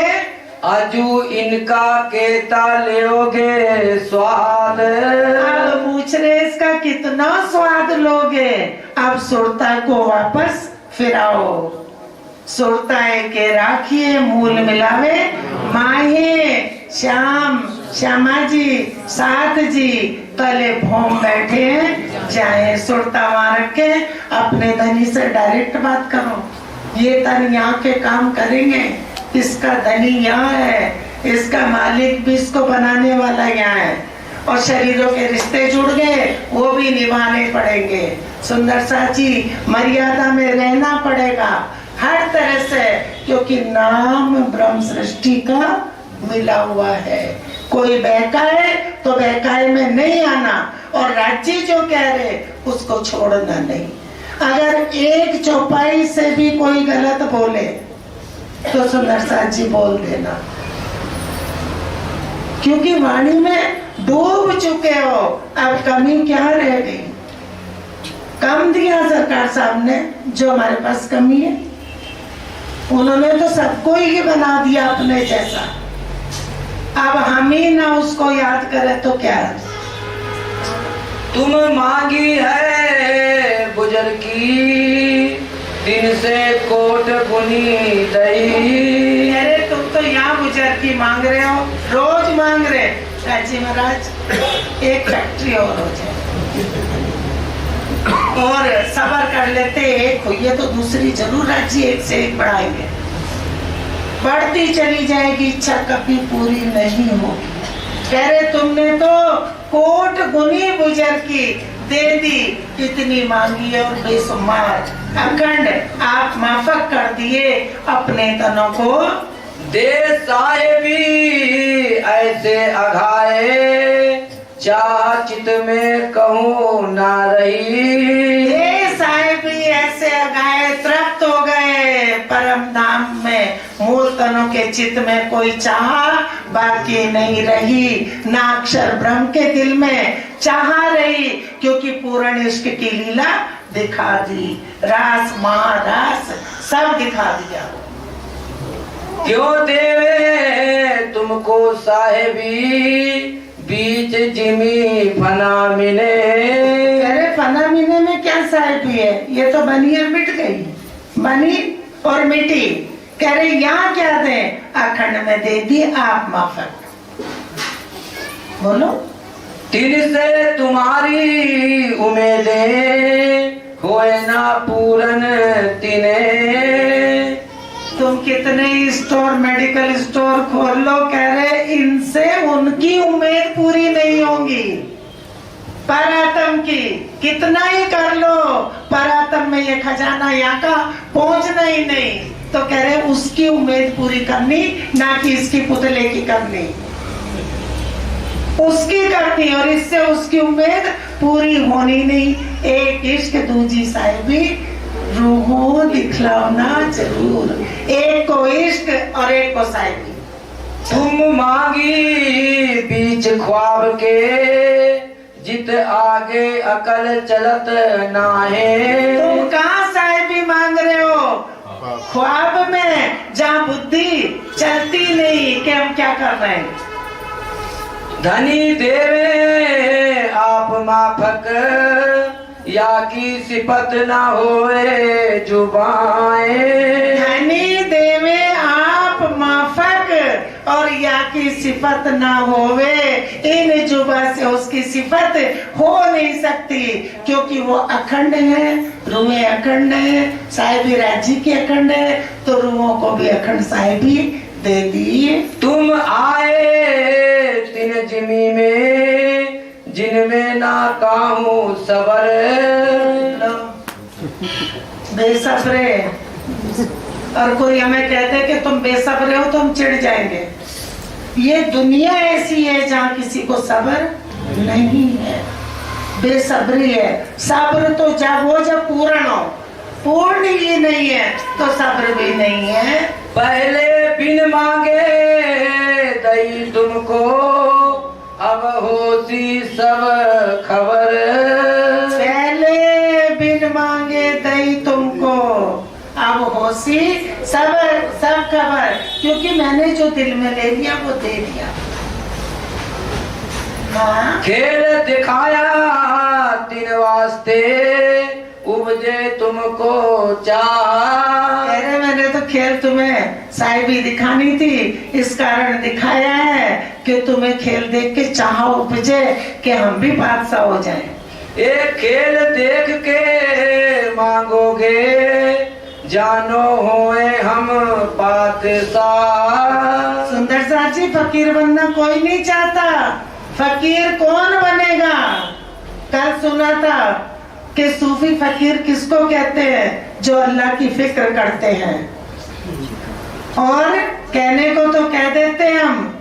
अजू इनका केता लेओगे स्वाद। अब पूछ रहे इसका कितना स्वाद लोगे। अब सुरता को वापस फिराओ। सुरता के राखिए मूल मिलावे, माहे श्याम श्यामा जी साथ जी तले भोम बैठे हैं, चाहे सुरता वहां रखे अपने धनी से डायरेक्ट बात करो। ये तन यहाँ के काम करेंगे, इसका धनी यहाँ है, इसका मालिक भी इसको बनाने वाला यहाँ है और शरीरों के रिश्ते जुड़ गए वो भी निभाने पड़ेंगे। सुंदर साची मर्यादा में रहना पड़ेगा हर तरह से, क्योंकि नाम ब्रह्म सृष्टि का मिला हुआ है। कोई बहकाए तो बहकाए में नहीं आना और राज्य जो कह रहे उसको छोड़ना नहीं। अगर एक चौपाई से भी कोई गलत बोले तो सुंदर साथ जी बोल देना, क्योंकि वाणी में डूब चुके हो। अब कमी क्या रह गई? कम दिया सरकार साहब ने, जो हमारे पास कमी है उन्होंने तो सबको ही बना दिया अपने जैसा। अब हम ही ना उसको याद करें तो क्या? तुम मांगी है गुजर की, दिन से कोट बुनी दही। अरे तुम तो यहाँ गुजर की मांग रहे हो, रोज मांग रहे। राजी महाराज एक फैक्ट्री और हो जाए और सबर कर लेते एक हुई है तो दूसरी जरूर राज्य एक से एक बढ़ाएंगे। बढ़ती चली जाएगी, इच्छा कभी पूरी नहीं होगी। कह रहे तुमने तो कोट गुनी गुजर की दे दी, इतनी मांगी और बेसुमार अखंड आप माफक कर दिए अपने तनों को। दे साहेबी ऐसे अघाए, चाह चित में कहूँ ना रही। दे साहेबी ऐसे अघाए तृप्त हो गए परम धाम में, मूल तनों के चित्त में कोई चाह बाकी नहीं रही, ना अक्षर ब्रह्म के दिल में चाह रही, क्योंकि पूर्ण इश्क की लीला दिखा दी। रास महारास सब दिखा दिया। क्यों देवे तुमको साहेबी, बीच जिमी फना मिले। अरे फना मिले में क्या साहेबी है, ये तो बनी और मिट गई, बनी और मिटी। कह रहे यहाँ क्या दे, अखंड में दे दी आप माफक। बोलो। तिन से तुम्हारी उम्मीदें होए ना पूरन तिने। तुम कितने स्टोर मेडिकल स्टोर खोल लो, कह रहे इनसे उनकी उम्मीद पूरी नहीं होगी। परातम की कितना ही कर लो, परातम में ये खजाना यहाँ का पहुंचना ही नहीं, तो कह रहे उसकी उम्मीद पूरी करनी, ना कि इसकी पुतले की करनी, उसकी करनी और इससे उसकी उम्मीद पूरी होनी नहीं। एक इश्क दूजी साहिबी, रूहों दिखलाना जरूर, एक को इश्क और एक को साहिबी। तुम मांगी बीच ख्वाब के, जित आगे अकल चलत नाहे। तुम कहाँ साहिबी मांग रहे हो? ख्वाब में, जहाँ बुद्धि चलती नहीं कि हम क्या कर रहे हैं। धनी देवे आप माफक, या की सिफत ना होए जुबाएं। धनी देवे आप माफक और या की सिफत ना होवे, इन जुबा से उसकी सिफत हो नहीं सकती, क्योंकि वो अखंड है, रूहें अखंड है, साहिबी राज्य की अखंड है, तो रूहों को भी अखंड साहिबी दे दी। तुम आए तीन जिमी में, जिनमें ना काहू सबर। बेसब्रे, और कोई हमें कहते कि तुम बेसब्रे हो तो हम चिढ़ जाएंगे। ये दुनिया ऐसी है जहाँ किसी को सब्र नहीं है, बेसब्री है। सब्र तो जब पूर्ण हो, पूर्ण ही नहीं है तो सब्र भी नहीं है। पहले बिन मांगे दई तुमको, अब होती सब खबर। पहले बिन मांगे दई तुमको, अब होशी सब खबर, क्योंकि मैंने जो दिल में ले लिया वो दे दिया। हाँ? खेल दिखाया तीन वास्ते, उपजे तुमको चाह। अरे मैंने तो खेल तुम्हें साहिबी दिखानी थी, इस कारण दिखाया है कि तुम्हें खेल देख के चाह उपजे कि हम भी बादशाह हो जाएं। एक खेल देख के मांगोगे, जानो होए हम बादशाह। सुंदर साथ जी, फकीर बनना कोई नहीं चाहता। फकीर कौन बनेगा? कल सुना था कि सूफी फकीर किसको कहते हैं? जो अल्लाह की फिक्र करते हैं। और कहने को तो कह देते हम,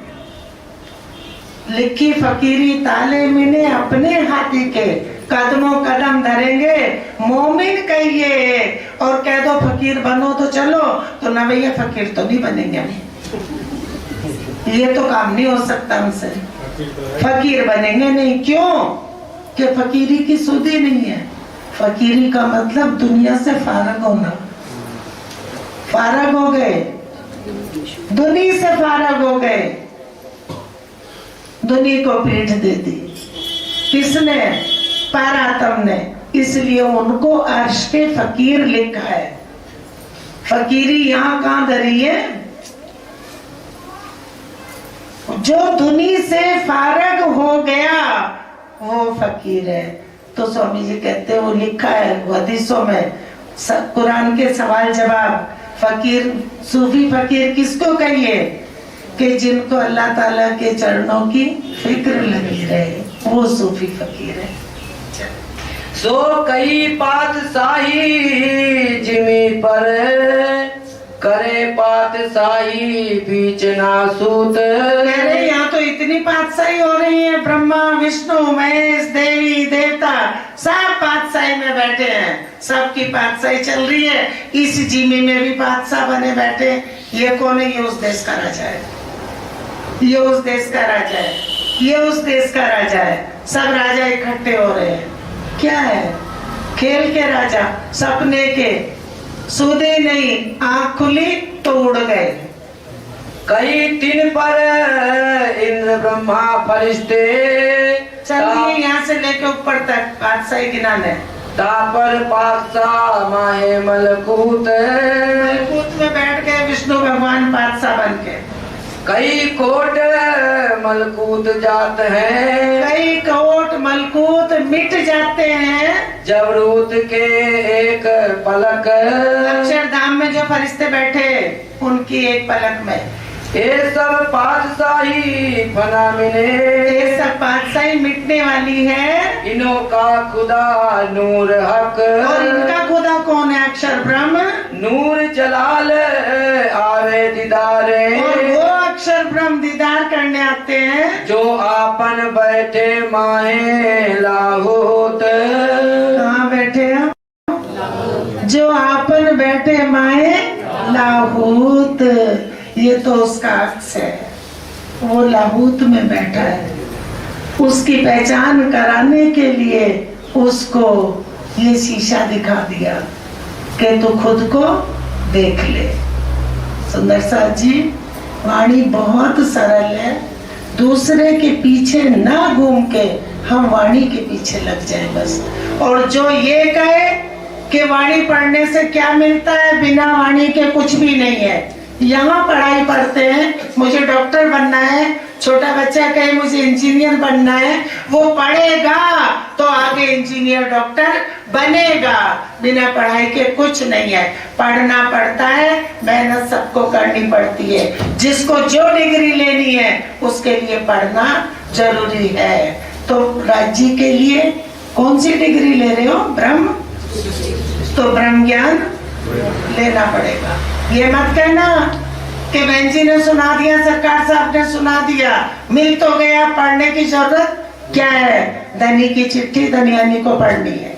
लिखी फकीरी ताले मिने अपने हाथी के, कदमों कदम धरेंगे मोमिन कहिए। और कह दो फकीर बनो तो चलो, तो ना भैया फकीर तो नहीं बनेंगे हम, ये तो काम नहीं हो सकता हमसे, फकीर बनेंगे नहीं। क्यों? कि फकीरी की सुधी नहीं है। फकीरी का मतलब दुनिया से फारग होना। फारग हो गए, दुनिया से फारग हो गए, दुनिया को पीठ दे दी। किसने? पारातम ने। इसलिए उनको अर्श के फकीर लिखा है। फकीरी यहाँ कहाँ धरी है? जो दुनिया से फारग हो गया वो फकीर है। तो स्वामी जी कहते हैं, वो लिखा है हदीसों में, कुरान के सवाल जवाब। फकीर, सूफी फकीर किसको कहिए? कि जिनको अल्लाह ताला के चरणों की फिक्र लगी रहे, वो सूफी फकीर है। सो कई पातशाही जिमी पर, करे पातशाही बीच नासूत। अरे यहाँ तो इतनी पातशाही हो रही है, ब्रह्मा विष्णु महेश देवी देवता सब पातशाही में बैठे हैं, सबकी पातशाही चल रही है। इस जिमी में भी बादशाह बने बैठे। ये कौन है? ये उस देश का राजा है, ये उस देश का राजा है, ये उस देश का राजा है। सब राजा इकट्ठे हो रहे हैं। क्या है? खेल के राजा, सपने के, सूदे नहीं, आंख खुली तो उड़ गए। कई तीन पर इंद्र ब्रह्मा फरिश्ते, चलिए यहाँ से लेके ऊपर तक बादशाही गिनाने। तापर पातशाह माहे मलकूत, मलकूत में बैठ गए विष्णु भगवान बादशाह बन के। कई कोट मलकूत जात हैं, कई कोट मलकूत मिट जाते हैं जब रूत के एक पलक। अक्षरधाम में जो फरिश्ते बैठे उनकी एक पलक में। ये सब पातशाही फना मिले, ये सब बादशाही मिटने वाली है। इन्हों का खुदा नूर हक, और इनका खुदा कौन है? अक्षर ब्रह्म। नूर जलाल आवे दीदारे, और वो अक्षर ब्रह्म दीदार करने आते हैं जो आपन बैठे माहे लाहौत। कहाँ बैठे हैं? जो आपन बैठे माहे लाहूत। ये तो उसका अक्स है, वो लाहूत में बैठा है। उसकी पहचान कराने के लिए उसको ये शीशा दिखा दिया कि तू खुद को देख ले। सुंदर साथ जी, वाणी बहुत सरल है। दूसरे के पीछे ना घूम के हम वाणी के पीछे लग जाए बस। और जो ये कहे कि वाणी पढ़ने से क्या मिलता है, बिना वाणी के कुछ भी नहीं है, यहाँ पढ़ाई पढ़ते हैं, मुझे डॉक्टर बनना है, छोटा बच्चा कहे मुझे इंजीनियर बनना है, वो पढ़ेगा तो आगे इंजीनियर डॉक्टर बनेगा। बिना पढ़ाई के कुछ नहीं है, पढ़ना पड़ता है, मेहनत सबको करनी पड़ती है। जिसको जो डिग्री लेनी है उसके लिए पढ़ना जरूरी है। तो राज्य के लिए कौन सी डिग्री ले रहे हो? ब्रह्म, तो ब्रह्म ज्ञान लेना पड़ेगा। ये मत कहना कि बहन जी ने सुना दिया, सरकार साहब ने सुना दिया, मिल तो गया, पढ़ने की जरूरत क्या है? धनी की चिट्ठी धनियानी को पढ़नी है।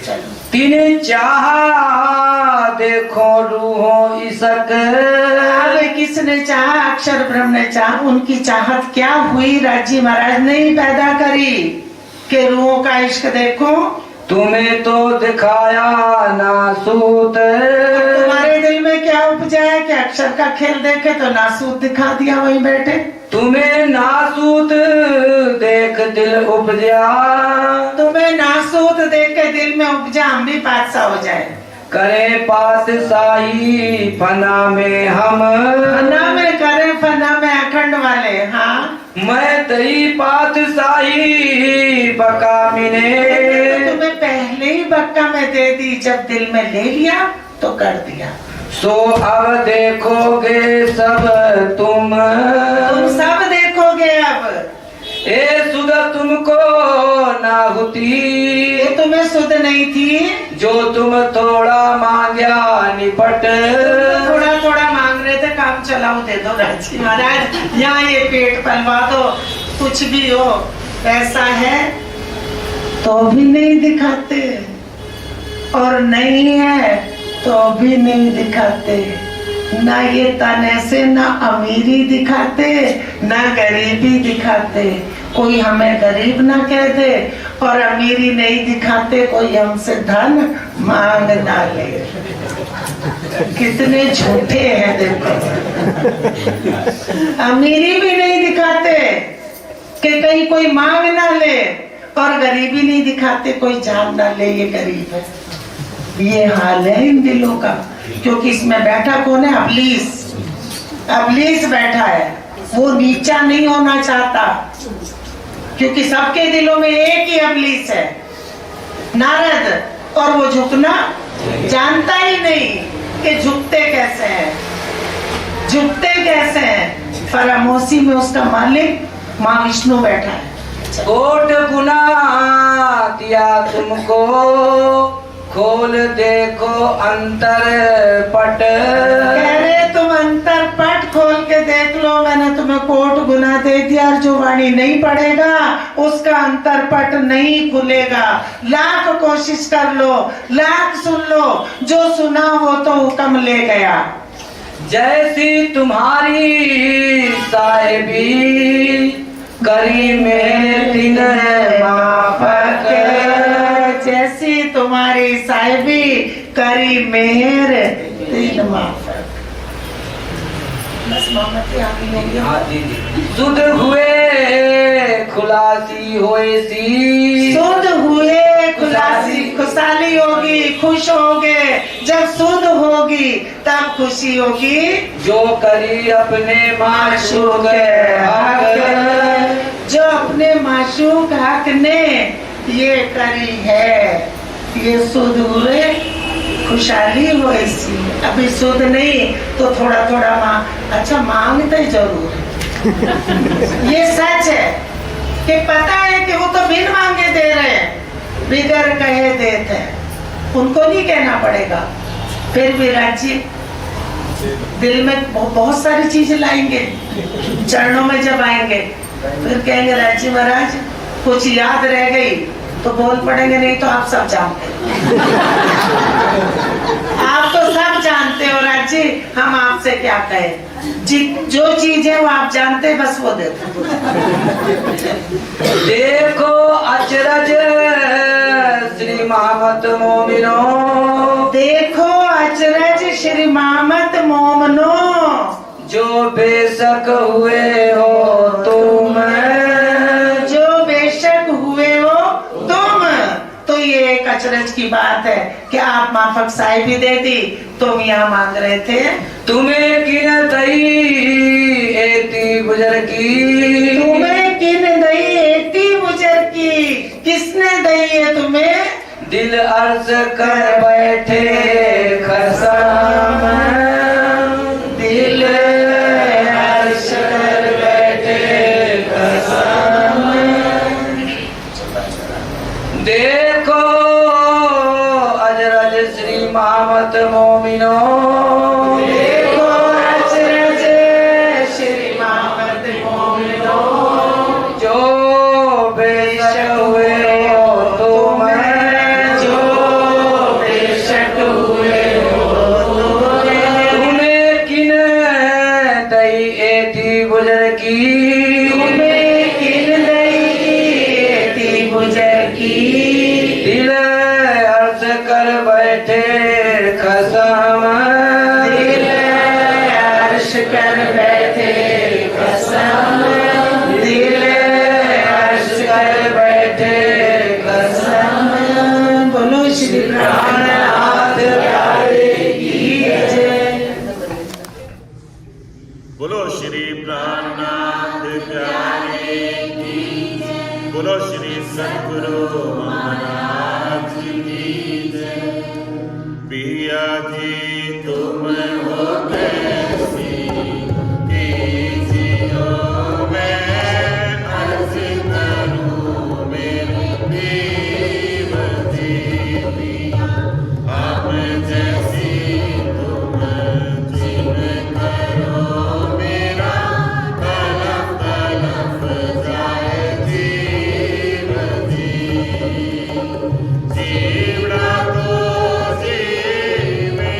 चलो। तिने चाहा देखो रूहो इसक। अब किसने चाहा? अक्षर ब्रह्म ने चाहा। उनकी चाहत क्या हुई? राजी महाराज ने ही पैदा करी कि रूहों का इश्क देखो। तुम्हें तो दिखाया नासूत। तुम्हारे दिल में क्या उपजा है कि अक्षर का खेल देखे तो नासूत दिखा दिया वहीं बैठे। तुम्हें नासूत देख दिल उपजा। तुम्हें नासूत देख के दिल में उपजा हम भी बादशाह हो जाए। करे पातशाही फना में हम। फना में करे, फना में अखंड वाले। हाँ, मैं तई पातशाही बका मिने। तो तुम्हें पहले ही बक्का में दे दी, जब दिल में ले लिया तो कर दिया। सो अब देखोगे सब तुम सब देखोगे अब। ए सुध तुमको ना होती। ये तुम्हें सुध नहीं थी जो तुम थोड़ा मांगा निपट। थोड़ा थोड़ा मांग रहे थे, काम चलाओ दे दो राजी महाराज, यहाँ ये पेट पलवा दो, कुछ भी हो। ऐसा है तो भी नहीं दिखाते, और नहीं है तो भी नहीं दिखाते। ना ये तने से ना अमीरी दिखाते, ना गरीबी दिखाते। कोई हमें गरीब ना कह दे और अमीरी नहीं दिखाते, कोई हमसे धन मांग ना ले। कितने झूठे हैं देखो। अमीरी भी नहीं दिखाते कि कहीं कोई मांग ना ले, और गरीबी नहीं दिखाते कोई जान ना ले ये गरीब है। ये हाल है इन दिलों का, क्योंकि इसमें बैठा कौन है? अबलीस। अबलीस बैठा है, वो नीचा नहीं होना चाहता, क्योंकि सबके दिलों में एक ही अबलीस है, नारद। और वो झुकना जानता ही नहीं कि झुकते कैसे हैं, झुकते कैसे हैं। फरामोशी में उसका मालिक माँ विष्णु बैठा है। कोट गुना दिया तुमको, खोल देखो अंतर पट। कह रहे तुम अंतर पट खोल के देख लो, मैंने तुम्हें कोट गुना दे दिया। जो वाणी नहीं पढ़ेगा उसका अंतर पट नहीं खुलेगा। लाख कोशिश कर लो, लाख सुन लो, जो सुना वो तो हुक्म ले गया। जैसी तुम्हारी साहिबी करी में दिन माफक। जैसी तुम्हारी साहिबी करी मेहर दिन माफक। बस मोहम्मद आगे नहीं। सुध हुए खुलासी होए सी। सुध हुए खुलासी, खुशहाली होगी, खुश होगे। जब सुध होगी तब खुशी होगी। जो करी अपने माशूक हक। जो अपने माशूक हक ने ये करी है, ये सुध हुए खुशहाली हो ऐसी। अभी सुध नहीं तो थोड़ा थोड़ा अच्छा मांगते जरूर है। ये सच है कि पता है कि वो तो बिन मांगे दे रहे हैं, बिगर कहे देते हैं, उनको नहीं कहना पड़ेगा। फिर भी राज्य दिल में बहुत सारी चीजें लाएंगे, चरणों में जब आएंगे फिर कहेंगे राज्य महाराज कुछ याद रह गई तो बोल पड़ेंगे, नहीं तो आप सब जानते आप तो सब जानते हो राज्य, हम आपसे क्या कहें। जो चीज है वो आप जानते, बस वो दे दो। देखो अचरज श्री महामत मोमिनो। देखो अचरज श्री महामत मोमनो। जो बेशक हुए हो तुम। जो बेशक हुए हो तुम। तो ये एक अचरज की बात है कि आप माफक साई भी दे दी, तुम यहाँ मांग रहे थे। तुम्हें किन दई एती गुजर की, तुम्हें किन दई एती गुजर की, किसने दई है तुम्हें? दिल अर्ज कर बैठे खसम, दिल अर्ज कर बैठे खसम। देखो अजरज श्री मोहम्मद मोमिनो, देखो अचरज श्री मोहम्मद मोमिनो, जो बेशक हुए हो तुम, जो बेशक हुए हो तुम्हें किन दई एती गुजर की, तुम्हें किन दई एती गुजर की, दिल अर्ज कर बैठे खसम, दिल अर्श कर बैठे कसम, दिल अर्श कर बैठे कसम। बोलो श्री प्राणनाथ प्यारे की जय। बोलो श्री प्राणनाथ प्यारे की जय। बोलो श्री सद्गुरु महाराज की जय। पिया जी तुम हो कैसी कीजियो, मैं अर्ज करूं मेरे देव जी पिया, आप जैसी तुम जिन करो मेरा तलफ तलफ जाए जीव जी। जीवड़ा तो जीवे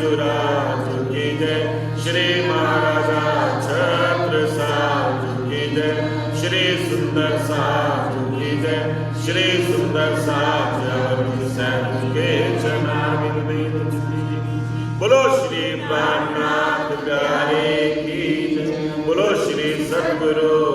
साधुराज की जय, श्री महाराजा छत्र साधु की जय, श्री सुंदर साधु की जय, श्री सुंदर साधु साधु के चरणारविंद में बोलो श्री प्राणनाथ प्यारे की जय, बोलो श्री सद्गुरु